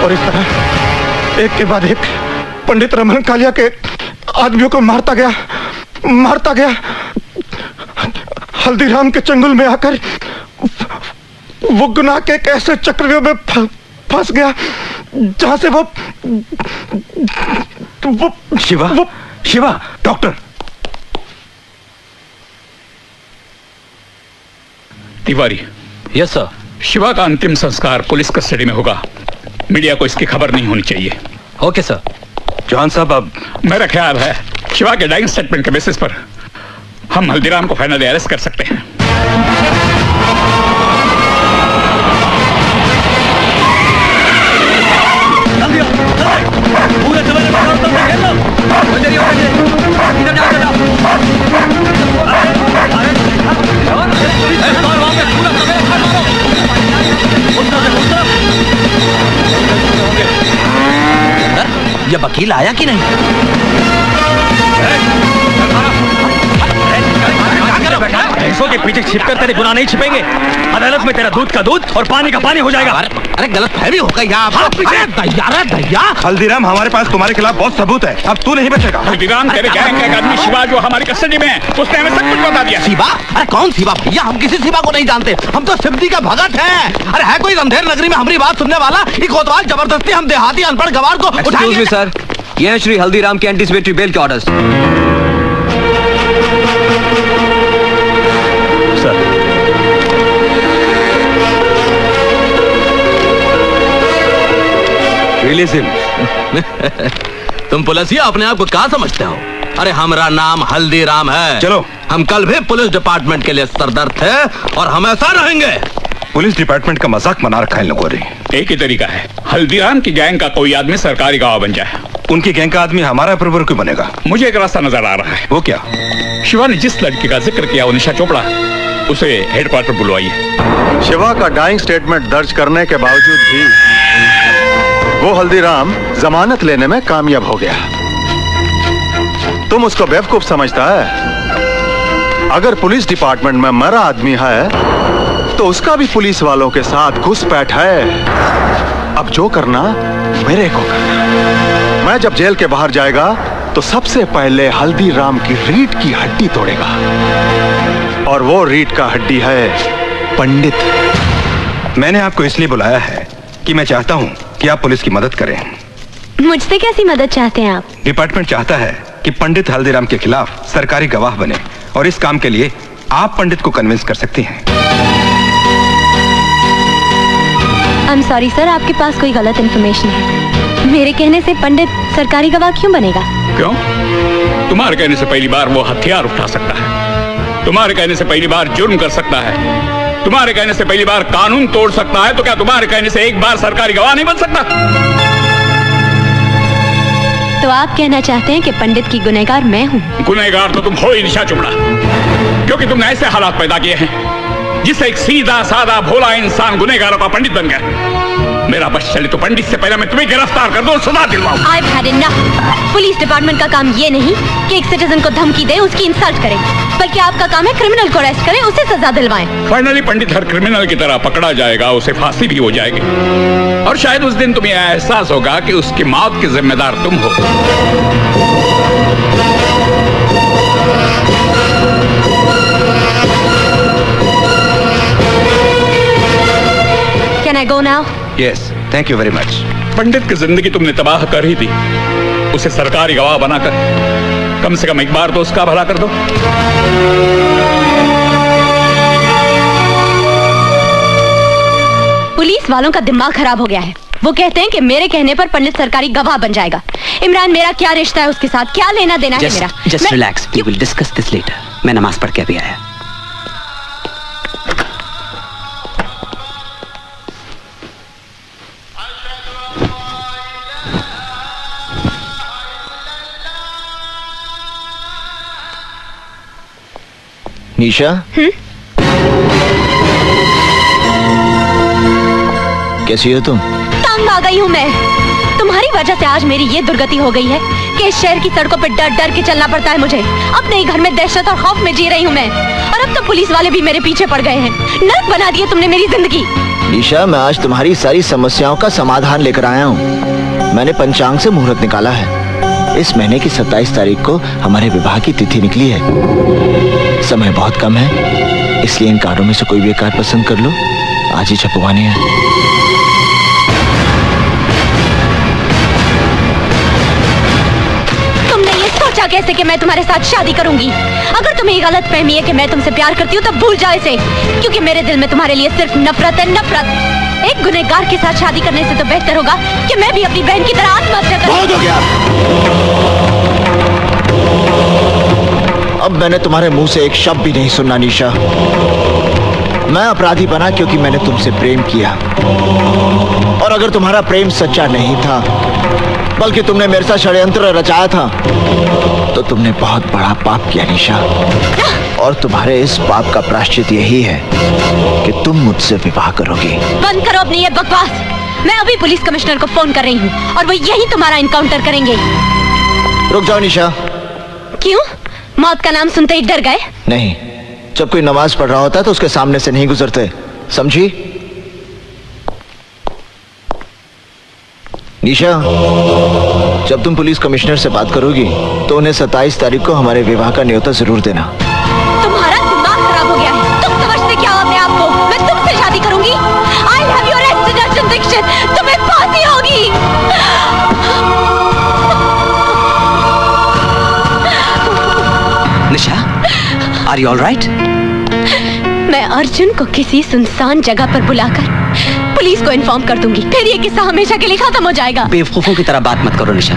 और इस तरह एक के बाद एक पंडित रमन कालिया के आदमियों को मारता गया। हल्दीराम के चंगुल में आकर वो गुनाह के एक ऐसे चक्रव्यूह में फंस गया जहां से वो Shiva, doctor. Tiwari. Yes sir. Shiva का अंतिम संस्कार पुलिस कस्टडी में होगा। मीडिया को इसकी खबर नहीं होनी चाहिए। Okay sir. जॉन साहब, अब मेरा ख्याल है शिवा के डाइंग स्टेटमेंट के बेसिस पर हम हल्दीराम को फाइनली अरेस्ट कर सकते हैं। दही लाया कि नहीं? भैंसों के पीछे छिपकर तेरे गुनाह नहीं छिपेंगे। अदालत में तेरा दूध का दूध और पानी का पानी हो जाएगा। अरे गलत फहमी हो गई यहाँ। दया हल्दीराम, हमारे पास तुम्हारे खिलाफ बहुत सबूत है, अब तू नहीं बचेगा। हल्दीराम, तेरे गैंग का एक आदमी शिवा जो हमारी कस्टडी में है, उसने हमें सब कुछ बता दिया। शिवा? अरे कौन शिवा भैया? हम किसी शिवा को नहीं जानते, हम तो शिवजी का भगत हैं। अरे है कोई अंधेर नगरी में हमारी बात सुनने वाला? ये कोतवाल जबरदस्ती हम देहाती अनपढ़ गवार को एक्सक्यूज मी सर, ये हैं श्री हल्दीराम के एंटीसिपेटरी बेल के ऑर्डर्स। Release him. तुम पुलिसिया अपने आप को क्या समझते हो? अरे हमारा नाम हल्दीराम है। चलो, हम कल भी पुलिस डिपार्टमेंट के लिए सरदर्द थे और हमेशा रहेंगे। पुलिस डिपार्टमेंट का मजाक बना रखा है इन लोगों ने। एक ही तरीका है, हल्दीराम की गैंग का कोई आदमी सरकारी गवाह बन जाए। उनकी गैंग का आदमी हमारा अप्रूवर क्यों बनेगा? मुझे एक रास्ता नजर आ रहा है। वो क्या? शिवा ने जिस लड़की का जिक्र किया वो निशा चोपड़ा, उसे हेडक्वार्टर बुलवाइए। शिवा का डाइंग स्टेटमेंट दर्ज करने के बावजूद भी वो हल्दीराम जमानत लेने में कामयाब हो गया। तुम उसको बेवकूफ समझता है? अगर पुलिस डिपार्टमेंट में मरा आदमी है तो उसका भी पुलिस वालों के साथ घुसपैठ है। अब जो करना मेरे को करना। मैं जब जेल के बाहर जाएगा तो सबसे पहले हल्दीराम की रीढ़ की हड्डी तोड़ेगा, और वो रीढ़ का हड्डी है पंडित। मैंने आपको इसलिए बुलाया है कि मैं चाहता हूं कि आप पुलिस की मदद करें। मुझसे कैसी मदद चाहते हैं आप? डिपार्टमेंट चाहता है कि पंडित हल्दीराम के खिलाफ सरकारी गवाह बने, और इस काम के लिए आप पंडित को कन्विंस कर सकती हैं। आई एम सॉरी सर, आपके पास कोई गलत इन्फॉर्मेशन है। मेरे कहने से पंडित सरकारी गवाह क्यों बनेगा? क्यों? तुम्हारे कहने से पहली बार वो हथियार उठा सकता है, तुम्हारे कहने से पहली बार जुर्म कर सकता है, तुम्हारे कहने से पहली बार कानून तोड़ सकता है, तो क्या तुम्हारे कहने से एक बार सरकारी गवाह नहीं बन सकता? तो आप कहना चाहते हैं कि पंडित की गुनहगार मैं हूँ? गुनहगार तो तुम हो ही निशा चोपड़ा, क्योंकि तुमने ऐसे हालात पैदा किए हैं जिससे एक सीधा साधा भोला इंसान गुनहगारों का पंडित बन गया। मेरा बस चले तो पंडित से पहले मैं तुम्हें गिरफ्तार कर दूं और सजा दिलवाऊं। I've had enough। Police department का काम ये नहीं कि एक सिटीजन को धमकी दे, उसकी इंसल्ट करे, बल्कि आपका काम है क्रिमिनल को अरेस्ट करें, उसे सजा दिलवाएं। फाइनली पंडित हर क्रिमिनल की तरह पकड़ा जाएगा, उसे फांसी भी हो जाएगी, और शायद उस दिन तुम्हें एहसास होगा कि उसकी मौत की जिम्मेदार तुम हो। Can I go now? Yes, thank you very much. पंडित की जिंदगी तुमने तबाह कर ही दी, उसे सरकारी गवाह बनाकर कम से कम एक बार तो उसका भला कर दो। पुलिस वालों का दिमाग खराब हो गया है। वो कहते हैं कि मेरे कहने पर पंडित सरकारी गवाह बन जाएगा। इमरान, मेरा क्या रिश्ता है उसके साथ? क्या लेना देना है मेरा? Just relax, we will discuss this later. मैं नमाज पढ़ के अभी आया। निशा, कैसी हो तुम? तंग आ गई हूँ मैं। तुम्हारी वजह से आज मेरी ये दुर्गति हो गई है कि इस शहर की सड़कों पर डर डर के चलना पड़ता है मुझे। अपने ही घर में दहशत और खौफ में जी रही हूँ मैं, और अब तो पुलिस वाले भी मेरे पीछे पड़ गए हैं। नर्क बना दिए तुमने मेरी जिंदगी। निशा, मैं आज तुम्हारी सारी समस्याओं का समाधान लेकर आया हूँ। मैंने पंचांग से मुहूर्त निकाला है। इस महीने की 27 तारीख को हमारे विवाह की तिथि निकली है। समय बहुत कम है, इसलिए इन कार्डों में से कोई भी एक कार्ड पसंद कर लो। आज ही छपवाने हैं। तुमने ये सोचा कैसे कि मैं तुम्हारे साथ शादी करूंगी? अगर तुम्हें गलत फहमी है कि मैं तुमसे प्यार करती हूँ, तब भूल जाओ इसे, क्योंकि मेरे दिल में तुम्हारे लिए सिर्फ नफरत है, नफरत। एक गुनहगार के साथ शादी करने से तो बेहतर होगा कि मैं भी अपनी बहन की तरह आत्महत्या करूं। बहुत हो गया। अब मैंने तुम्हारे मुंह से एक शब्द भी नहीं सुनना निशा। मैं अपराधी बना क्योंकि मैंने तुमसे प्रेम किया, और अगर तुम्हारा प्रेम सच्चा नहीं था बल्कि तुमने मेरे साथ षड्यंत्र रचाया था, तो तुमने बहुत बड़ा पाप किया निशा। और तुम्हारे इस पाप का प्रायश्चित यही है कि तुम मुझसे विवाह करोगी। बंद करो अपनी ये बकवास। मैं अभी पुलिस कमिश्नर को फोन कर रही हूँ और वो यही तुम्हारा इनकाउंटर करेंगे। रुक जाओ निशा। क्यों? मौत का नाम सुनते ही डर गए? नहीं, जब कोई नमाज पढ़ रहा होता है तो उसके सामने से नहीं गुजरते, समझी? निशा, जब तुम पुलिस कमिश्नर से बात करोगी तो उन्हें 27 तारीख को हमारे विवाह का न्योता जरूर देना। तुम्हारा दिमाग खराब हो गया है। तुम समझते क्या हो अपने आप को? मैं तुमसे शादी करूंगी। I'll have you arrested, Arjun Dixit. तुम्हें फांसी होगी। निशा, are you all right? मैं अर्जुन को किसी सुनसान जगह पर बुलाकर पुलिस को इन्फॉर्म कर दूंगी। फिर ये किस्सा हमेशा के लिए खत्म हो जाएगा। बेवकूफों की तरह बात मत करो निशा।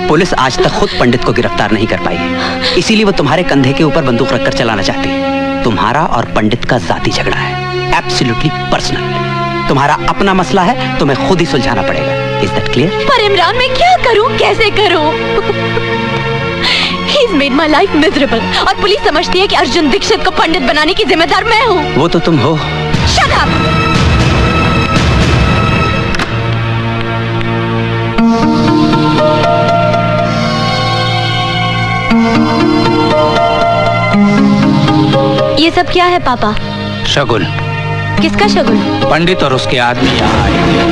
पुलिस आज तक खुद पंडित को गिरफ्तार नहीं कर पाई है, इसीलिए वो तुम्हारे कंधे के ऊपर बंदूक रखकर चलाना चाहती है। तुम्हारा और पंडित का जाती झगड़ा है, एब्सोल्युटली पर्सनल। तुम्हारा अपना मसला है, तुम्हें खुद ही सुलझाना पड़ेगा। Is that clear? पर इमरान, मैं क्या करूं, कैसे करूं? He's made my life miserable और पुलिस समझती है कि अर्जुन दीक्षित को पंडित बनाने की जिम्मेदार मैं हूँ। वो तो तुम हो। Shut up! ये सब क्या है पापा? शगुन। किसका शगुन? पंडित और उसके आदमी यहाँ आए थे।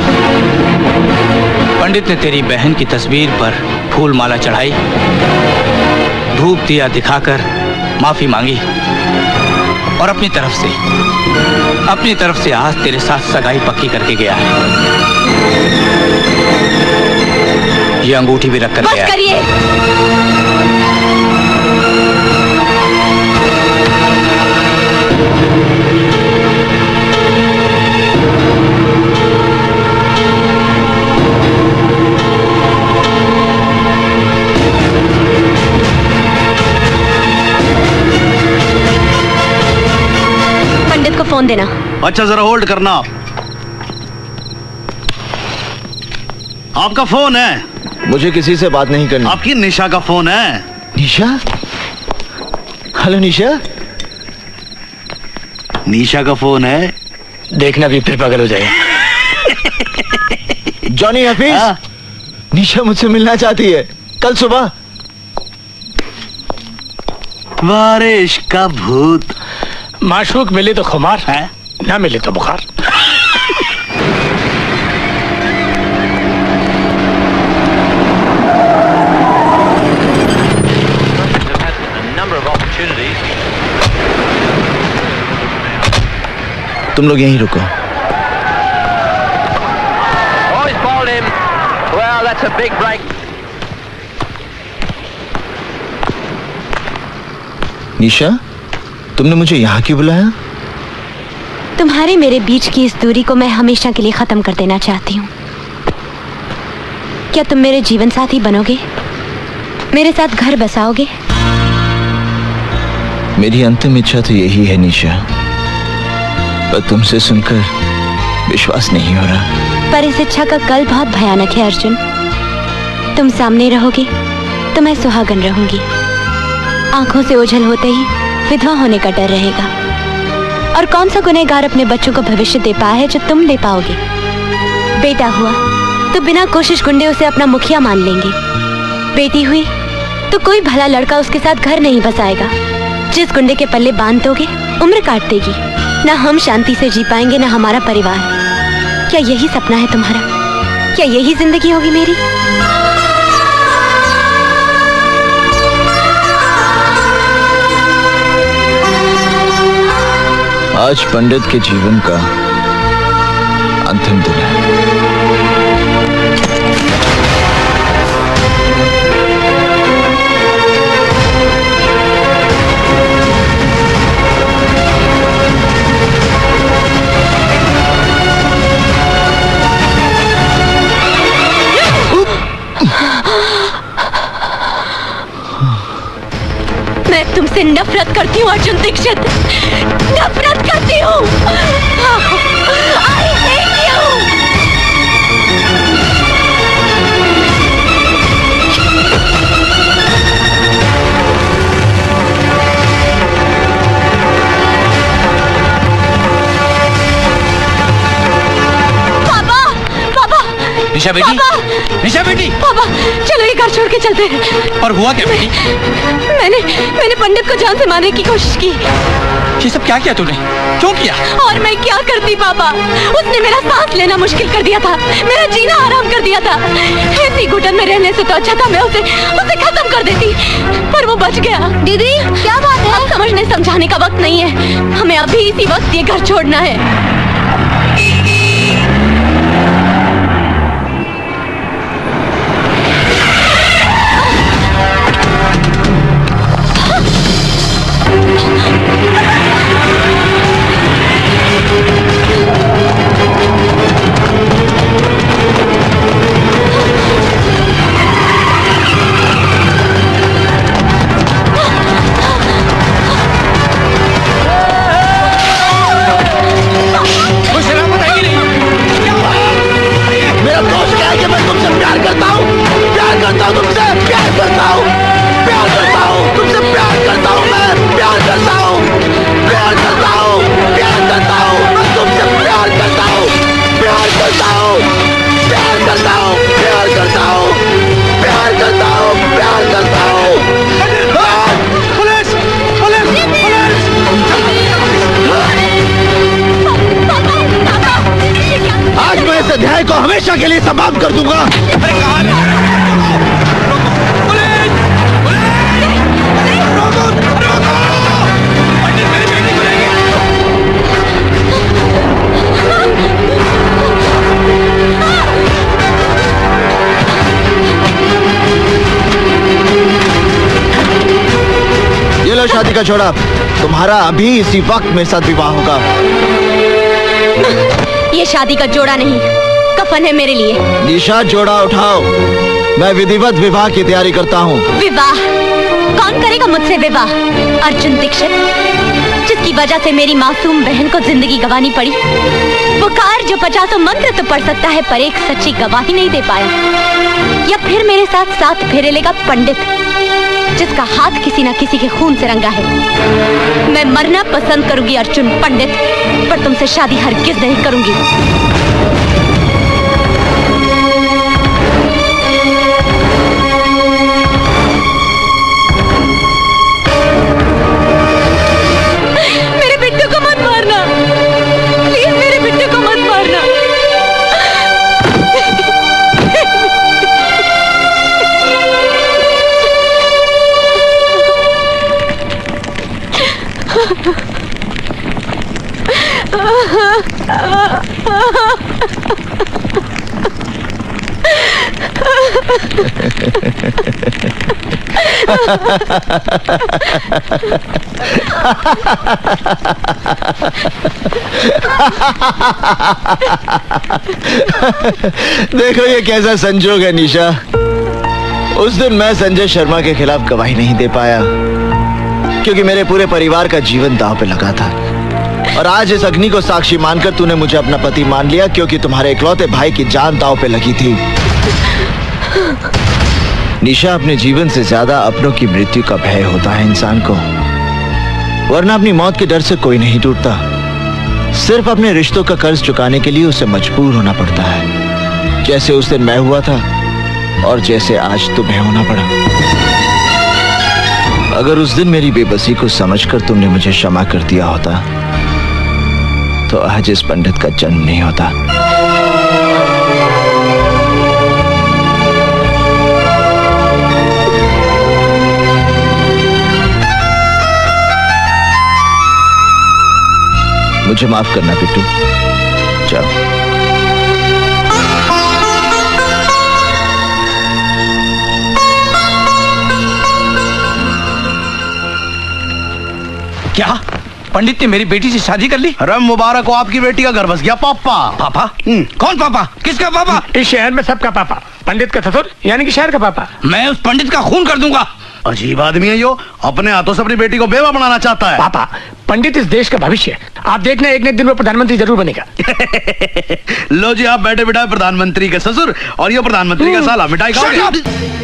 पंडित ने तेरी बहन की तस्वीर पर फूल माला चढ़ाई, धूप दिया दिखाकर माफी मांगी और अपनी तरफ से आज तेरे साथ सगाई पक्की करके गया है। ये अंगूठी भी रख कर गया। बस करिए। पंडित को फोन देना। अच्छा, जरा होल्ड करना। आपका फोन है? मुझे किसी से बात नहीं करनी। आपकी निशा का फोन है। निशा? हेलो निशा। निशा का फोन है। देखना भी फिर पागल हो जाएगा। जॉनी हफीज, निशा मुझसे मिलना चाहती है कल सुबह। बारिश का भूत। माशूक मिले तो खुमार है, ना मिले तो बुखार। तुम लोग यहीं रुको। निशा, तुमने मुझे यहाँ क्यों बुलाया? तुम्हारे मेरे बीच की इस दूरी को मैं हमेशा के लिए खत्म कर देना चाहती हूँ। क्या तुम मेरे जीवन साथी बनोगे? मेरे साथ घर बसाओगे? मेरी अंतिम इच्छा तो यही है निशा, पर तुमसे सुनकर विश्वास नहीं हो रहा। पर इस इच्छा का कल बहुत भयानक है अर्जुन। तुम सामने रहोगे तो मैं सुहागन रहूंगी। आंखों से ओझल होते ही विधवा होने का डर रहेगा। और कौन सा गुनहगार अपने बच्चों को भविष्य दे पाया है जो तुम दे पाओगे? बेटा हुआ तो बिना कोशिश गुंडे उसे अपना मुखिया मान लेंगे। बेटी हुई तो कोई भला लड़का उसके साथ घर नहीं बसाएगा। जिस गुंडे के पल्ले बांध दोगे उम्र काट देगी। ना हम शांति से जी पाएंगे ना हमारा परिवार। क्या यही सपना है तुम्हारा? क्या यही जिंदगी होगी मेरी? आज पंडित के जीवन का अंतिम दिन है। मैं तुमसे नफरत करती हूँ अर्जुन दीक्षित, नफरत करती हूँ। I hate you। पापा, निशा बेटी, निशा बेटी। पापा चलो ये घर छोड़ के चलते हैं। पर हुआ क्या बेटी? मैंने पंडित को जान से मारने की कोशिश की। ये सब क्या किया तूने? क्यों किया? और मैं क्या करती पापा, उसने मेरा सांस लेना मुश्किल कर दिया था, मेरा जीना आराम कर दिया था। ऐसी घुटन में रहने से तो अच्छा था मैं उसे खत्म कर देती, पर वो बच गया। दीदी क्या बात है? अब समझने समझाने का वक्त नहीं है, हमें अभी इसी वक्त ये घर छोड़ना है। अध्याय को हमेशा के लिए समाप्त कर दूंगा। अरे कहां है? ये लो शादी का छोड़ा, तुम्हारा अभी इसी वक्त मेरे साथ विवाह होगा। ये शादी का जोड़ा नहीं, कफन है मेरे लिए। निशा जोड़ा उठाओ, मैं विधिवत विवाह की तैयारी करता हूँ। विवाह? कौन करेगा मुझसे विवाह? अर्जुन दीक्षित, जिसकी वजह से मेरी मासूम बहन को जिंदगी गंवानी पड़ी। पुकार जो 50 मंत्र तो पढ़ सकता है पर एक सच्ची गवाही नहीं दे पाया। या फिर मेरे साथ 7 फेरे लेगा पंडित, जिसका हाथ किसी न किसी के खून से रंगा है। मैं मरना पसंद करूंगी अर्जुन पंडित, पर तुमसे शादी हरगिज नहीं करूंगी। मेरे बिट्टू को मत मारना, प्लीज मेरे बिट्टू को मत मारना। देखो ये कैसा संजोग है निशा। उस दिन मैं संजय शर्मा के खिलाफ गवाही नहीं दे पाया क्योंकि मेरे पूरे परिवार का जीवन दांव पे लगा था, और आज इस अग्नि को साक्षी मानकर तूने मुझे अपना पति मान लिया क्योंकि तुम्हारे इकलौते भाई की जान दांव पे लगी थी। निशा, अपने जीवन से ज्यादा अपनों की मृत्यु का भय होता है इंसान को, वरना अपनी मौत के डर से कोई नहीं टूटता। सिर्फ अपने रिश्तों का कर्ज चुकाने के लिए उसे मजबूर होना पड़ता है, जैसे उस दिन मैं हुआ था और जैसे आज तुम्हें होना पड़ा। अगर उस दिन मेरी बेबसी को समझकर तुमने मुझे क्षमा कर दिया होता तो आज इस पंडित का जन्म नहीं होता। मुझे माफ करना बिट्टू, जाओ। क्या पंडित ने मेरी बेटी से शादी कर ली? अरे मुबारक हो, आपकी बेटी का घर बस गया। पापा? पापा? कौन पापा? किसका पापा? इस शहर में सबका पापा, पंडित का ससुर यानी कि शहर का पापा। मैं उस पंडित का खून कर दूंगा। अजीब आदमी है यो, अपने हाथों से अपनी बेटी को बेवा बनाना चाहता है। पापा, पंडित इस देश का भविष्य है, आप देखना एक न एक दिन में प्रधानमंत्री जरूर बनेगा। लो जी, आप बैठे बिठाए प्रधानमंत्री के ससुर और ये प्रधानमंत्री का साला, मिठाई खाओगे?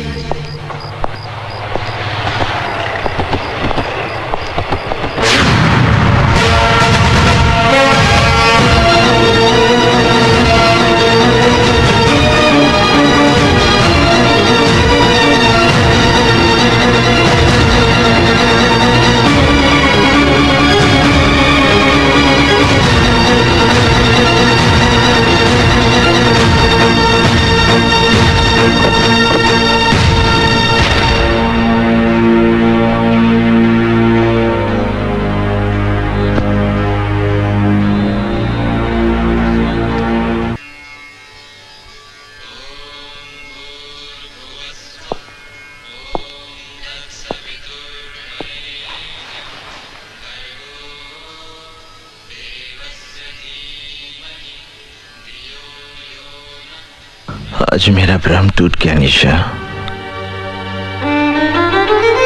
आज मेरा भ्रम टूट गया निशा।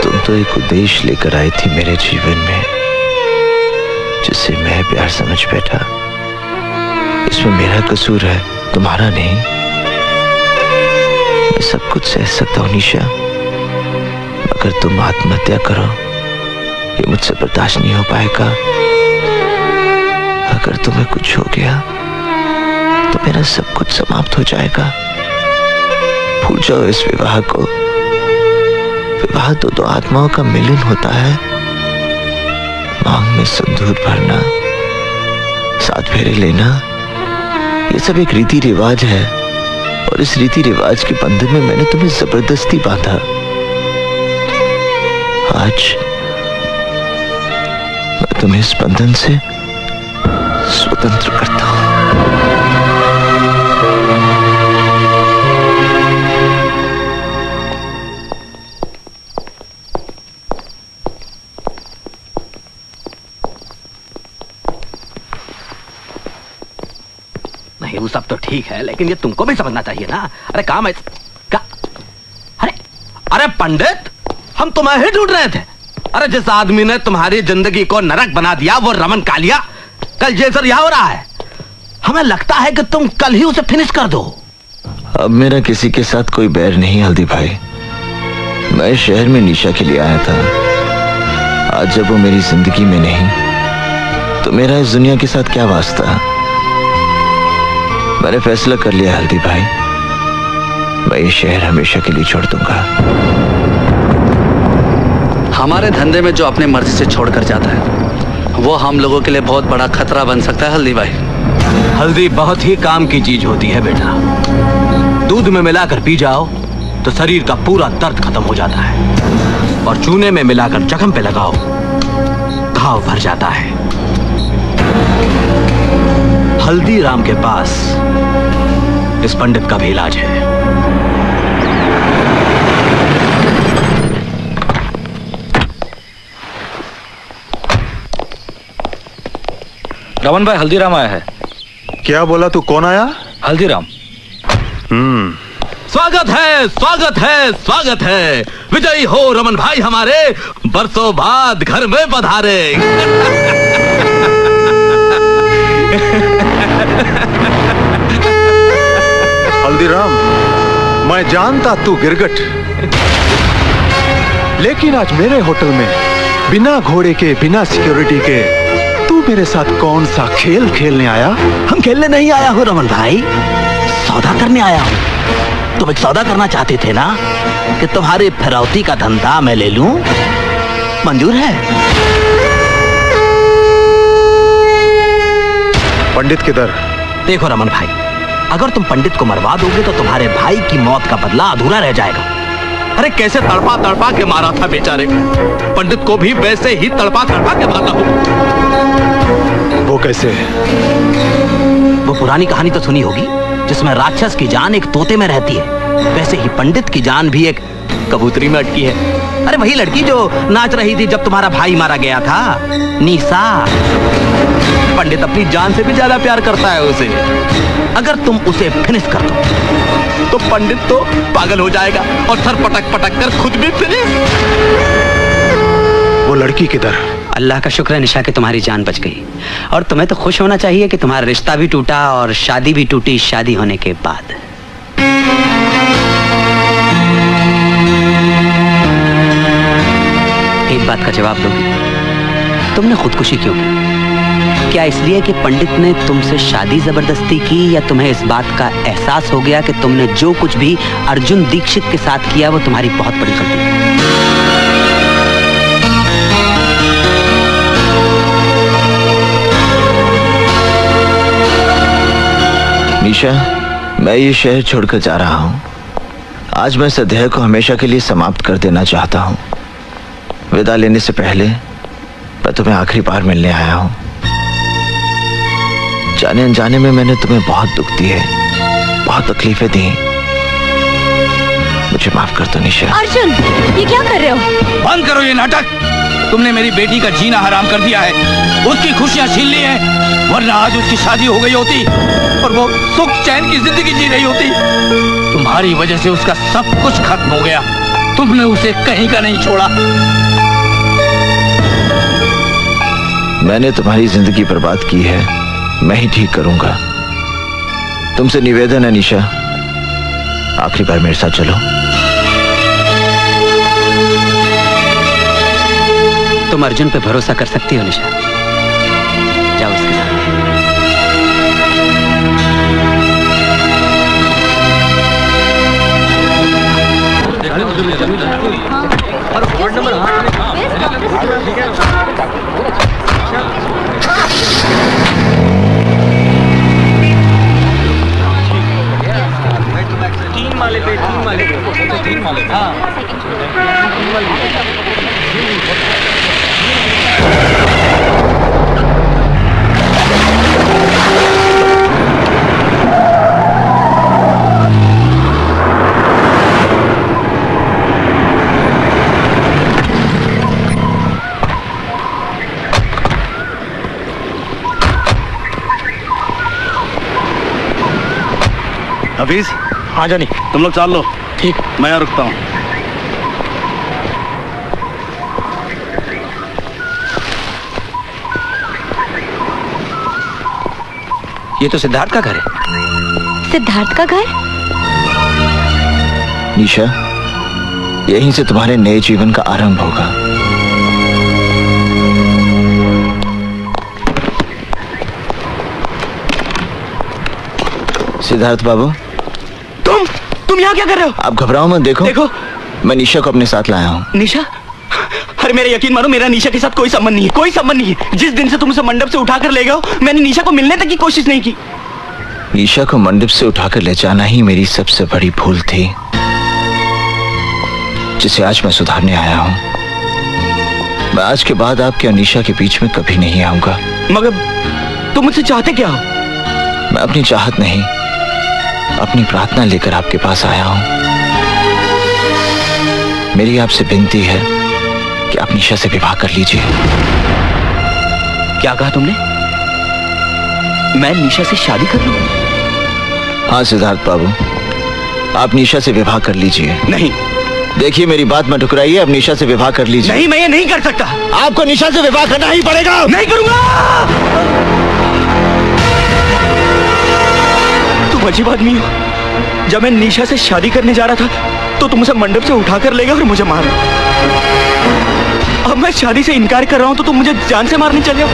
तुम तो एक उद्देश्य लेकर आई थी मेरे जीवन में, जिसे मैं प्यार समझ बैठा। इसमें मेरा कसूर है, तुम्हारा नहीं। मैं सब कुछ सह सकता हूं निशा, मगर तुम आत्महत्या करो ये मुझसे बर्दाश्त नहीं हो पाएगा। अगर तुम्हें कुछ हो गया तो मेरा सब कुछ समाप्त हो जाएगा। भूल जाओ इस विवाह को। विवाह तो दो आत्माओं का मिलन होता है। मांग में सिंदूर भरना, 7 फेरे लेना, ये सब एक रीति रिवाज है, और इस रीति रिवाज के बंधन में मैंने तुम्हें जबरदस्ती बांधा। आज मैं तुम्हें इस बंधन से स्वतंत्र करता हूं। नहीं, वो सब तो ठीक है, लेकिन ये तुमको भी समझना चाहिए ना। अरे काम है क्या? अरे पंडित, हम तुम्हें ही ढूंढ रहे थे। अरे जिस आदमी ने तुम्हारी जिंदगी को नरक बना दिया वो रमन कालिया कल जेल से रिहा हो रहा है। हमें लगता है कि तुम कल ही उसे फिनिश कर दो। अब मेरा किसी के साथ कोई बैर नहीं हल्दी भाई। मैं शहर में निशा के लिए आया था। आज जब वो मेरी जिंदगी में नहीं तो मेरा इस दुनिया के साथ क्या वास्ता। मैंने फैसला कर लिया हल्दी भाई, मैं ये शहर हमेशा के लिए छोड़ दूंगा। हमारे धंधे में जो अपने मर्जी से छोड़कर जाता है वो हम लोगों के लिए बहुत बड़ा खतरा बन सकता है हल्दी भाई। हल्दी बहुत ही काम की चीज होती है बेटा। दूध में मिलाकर पी जाओ तो शरीर का पूरा दर्द खत्म हो जाता है, और चूने में मिलाकर जख्म पे लगाओ घाव भर जाता है। हल्दीराम के पास इस पंडित का भी इलाज है। रमन भाई, हल्दीराम आया है। क्या बोला तू? कौन आया? हल्दीराम। स्वागत है, स्वागत है, स्वागत है। विजयी हो रमन भाई हमारे, बरसों बाद घर में पधारे। हल्दीराम, मैं जानता तू गिरगट, लेकिन आज मेरे होटल में बिना घोड़े के, बिना सिक्योरिटी के तू मेरे साथ कौन सा खेल खेलने आया? हम खेलने नहीं आया हूँ रमन भाई, सौदा करने आया हूँ। तुम एक सौदा करना चाहते थे ना कि तुम्हारी फिरौती का धंधा मैं ले लूं, मंजूर है? पंडित किधर? देखो रमन भाई, अगर तुम पंडित को मरवा दोगे तो तुम्हारे भाई की मौत का बदला अधूरा रह जाएगा। अरे कैसे तड़पा तड़पा के मारा था बेचारे को, पंडित को भी वैसे ही तड़पा तड़पा के मारना हो। वो कैसे? वो पुरानी कहानी तो सुनी होगी जिसमें राक्षस की जान एक तोते में रहती है, वैसे ही पंडित की जान भी एक कबूतरी में अटकी है। अरे वही लड़की जो नाच रही थी जब तुम्हारा भाई मारा गया था, निशा। पंडित अपनी जान से भी ज्यादा प्यार करता है उसे। अगर तुम उसे फिनिश कर दो तो पंडित तो पागल हो जाएगा और सर पटक पटक कर खुद भी फिनिश। वो लड़की किधर? अल्लाह का शुक्र है निशा कि तुम्हारी जान बच गई, और तुम्हें तो खुश होना चाहिए कि तुम्हारा रिश्ता भी टूटा और शादी भी टूटी शादी होने के बाद। एक बात का जवाब दोगी, तुमने खुदकुशी क्यों की? क्या इसलिए कि पंडित ने तुमसे शादी जबरदस्ती की, या तुम्हें इस बात का एहसास हो गया कि तुमने जो कुछ भी अर्जुन दीक्षित के साथ किया वो तुम्हारी बहुत बड़ी गलती है? निशा, मैं ये शहर छोड़कर जा रहा हूं। आज मैं इस अध्याय को हमेशा के लिए समाप्त कर देना चाहता हूं। विदा लेने से पहले मैं तुम्हें आखिरी बार मिलने आया हूं। जाने अनजाने में मैंने तुम्हें बहुत दुख दिए, बहुत तकलीफें दी। मुझे माफ कर दो निशा। अर्जुन, ये क्या कर रहे हो? बंद करो ये नाटक। तुमने मेरी बेटी का जीना हराम कर दिया है, उसकी खुशियां छीन ली हैं, वरना आज उसकी शादी हो गई होती और वो सुख चैन की जिंदगी जी रही होती। तुम्हारी वजह से उसका सब कुछ खत्म हो गया। तुमने उसे कहीं का नहीं छोड़ा। मैंने तुम्हारी जिंदगी बर्बाद की है, मैं ही ठीक करूंगा। तुमसे निवेदन है निशा, आखिरी बार मेरे साथ चलो। तुम अर्जुन पे भरोसा कर सकती हो निशा, जाओ उसके साथ। वार्ड नंबर तीन माले पे हाँ। हफीज। हाँ जानी, तुम लोग चाल लो। ठीक, मैं यहाँ रुकता हूँ। ये तो सिद्धार्थ का घर है। सिद्धार्थ का घर? निशा, यहीं से तुम्हारे नए जीवन का आरंभ होगा। सिद्धार्थ बाबू, तुम यहाँ क्या कर रहे हो? आप घबराओ मत, देखो मैं निशा को अपने साथ लाया हूँ। निशा? अरे मेरा यकीन मानो, मेरा निशा के साथ कोई संबंध नहीं है, कोई संबंध नहीं है। जिस दिन से तुम उसे मंडप से उठाकर ले गए हो, मैंने निशा को मिलने तक की कोशिश नहीं की। निशा को मंडप से उठाकर ले जाना ही मेरी सबसे बड़ी भूल थी, जिसे आज मैं सुधारने आया हूँ। मैं आज के बाद आपके और निशा के बीच में कभी नहीं आऊंगा। मगर तुम मुझसे चाहते क्या हो? मैं अपनी चाहत नहीं, अपनी प्रार्थना लेकर आपके पास आया हूं। मेरी आपसे विनती है कि आप निशा से विवाह कर लीजिए। क्या कहा तुमने? मैं निशा से शादी कर लूं? हाँ सिद्धार्थ बाबू, आप निशा से विवाह कर लीजिए। नहीं। देखिए मेरी बात मत ठुकराइए, आप निशा से विवाह कर लीजिए। नहीं, मैं ये नहीं कर सकता। आपको निशा से विवाह करना ही पड़ेगा। नहीं करूंगा। तुम अजीब आदमी हो। जब मैं निशा से शादी करने जा रहा था तो तुम उसे मंडप से उठाकर ले गए और मुझे मारा। अब मैं शादी से इनकार कर रहा हूं तो तुम मुझे जान से मारने चले हो।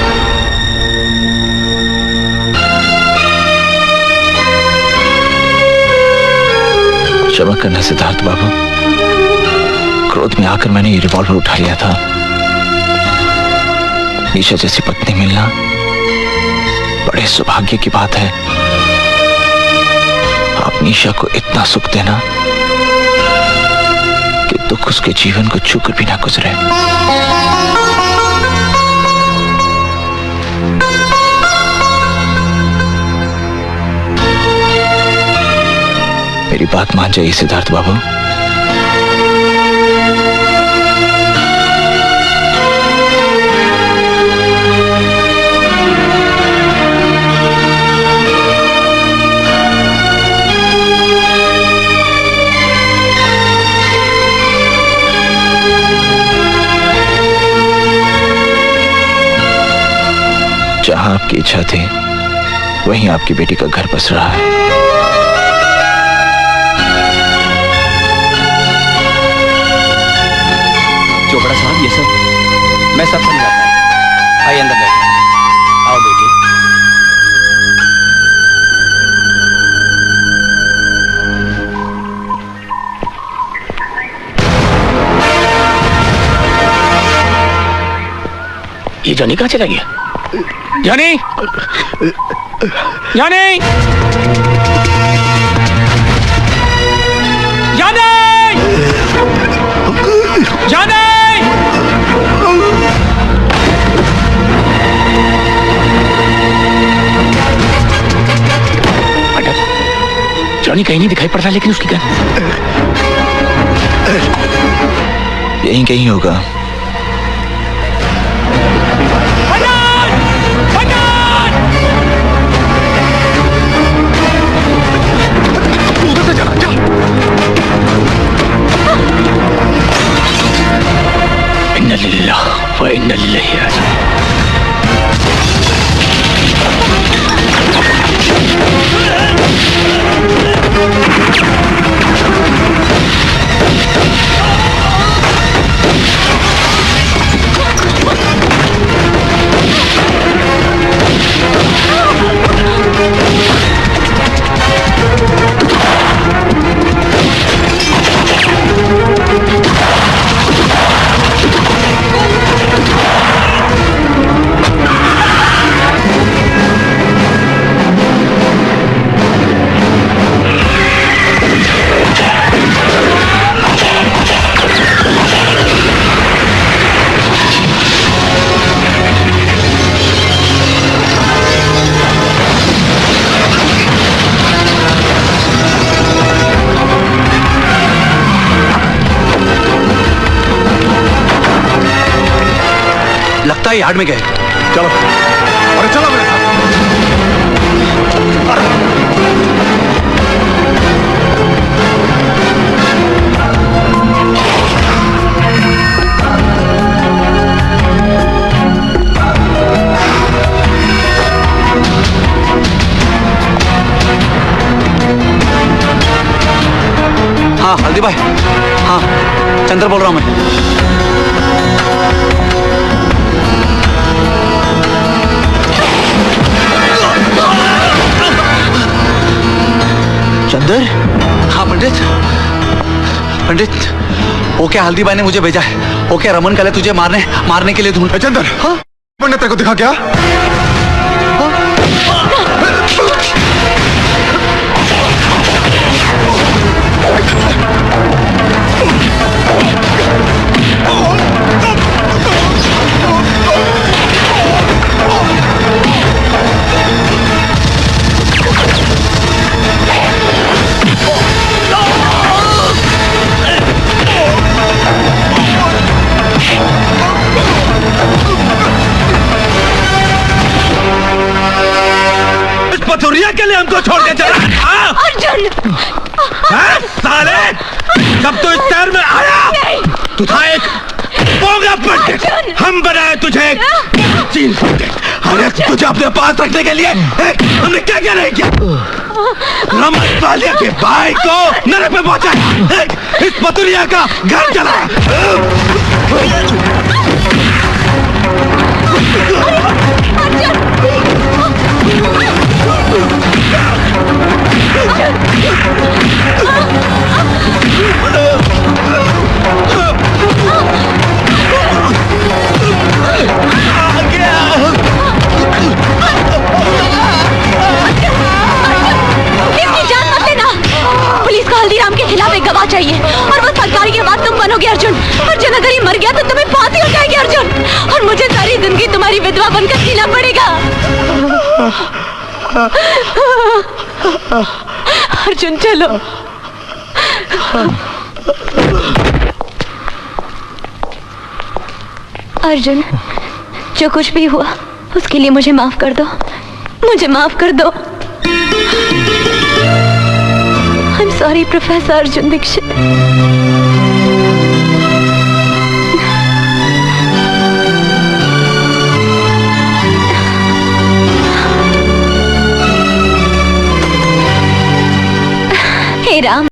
क्षमा करना सिद्धार्थ बाबू, क्रोध में आकर मैंने ये रिवॉल्वर उठा लिया था। निशा जैसी पत्नी मिलना बड़े सौभाग्य की बात है। आप निशा को इतना सुख देना कि दुख उसके जीवन को छूकर भी ना गुजरे। मेरी बात मान जाइए सिद्धार्थ बाबू। जहां आपकी इच्छा थी वहीं आपकी बेटी का घर बस रहा है। चोपड़ा साहब, ये सब मैं सब समझाता हूं। आइए अंदर बैठिए। आओ बेटी। ये जानी कहाँ चला गया? जानी, जानी, जानी, जानी। जॉनी कहीं नहीं दिखाई पड़ रहा, लेकिन उसकी गन यहीं कहीं होगा। लिल्लाह व इन्ना इलैहि राजिऊन। लगता है यार्ड में गए। चलो, अरे चलो मेरे साथ। हाँ हल्दी भाई, हाँ चंद्र बोल रहा हूँ मैं। चंदर? हाँ पंडित, पंडित ओके हल्दी भाई ने मुझे भेजा है। ओके रमन कल तुझे मारने के लिए ढूंढ। चंदर, हाँ पंडित तेरे को दिखा क्या? पथुरिया के लिए हमको छोड़ के चला अर्जुन! साले, जब तू इस शहर में आया तू था एक बोंगा पंडित। हम बनाए तुझे एक चीन पंडित। अरे तुझे अपने पास रखने के लिए हमने क्या क्या नहीं किया। रमन वालिया के भाई को नरक में पहुंचाया, इस पथुरिया का घर जलाया। पुलिस को हल्दीराम के खिलाफ एक गवाह चाहिए और वो सरकारी के बाद तुम बनोगे अर्जुन। अर्जुन अगर ये मर गया तो तुम्हें फांसी हो जाएगी अर्जुन, और मुझे सारी जिंदगी तुम्हारी विधवा बनकर जीना पड़ेगा। अर्जुन चलो। अर्जुन जो कुछ भी हुआ उसके लिए मुझे माफ कर दो, मुझे माफ कर दो। I'm sorry, professor Arjun Dixit.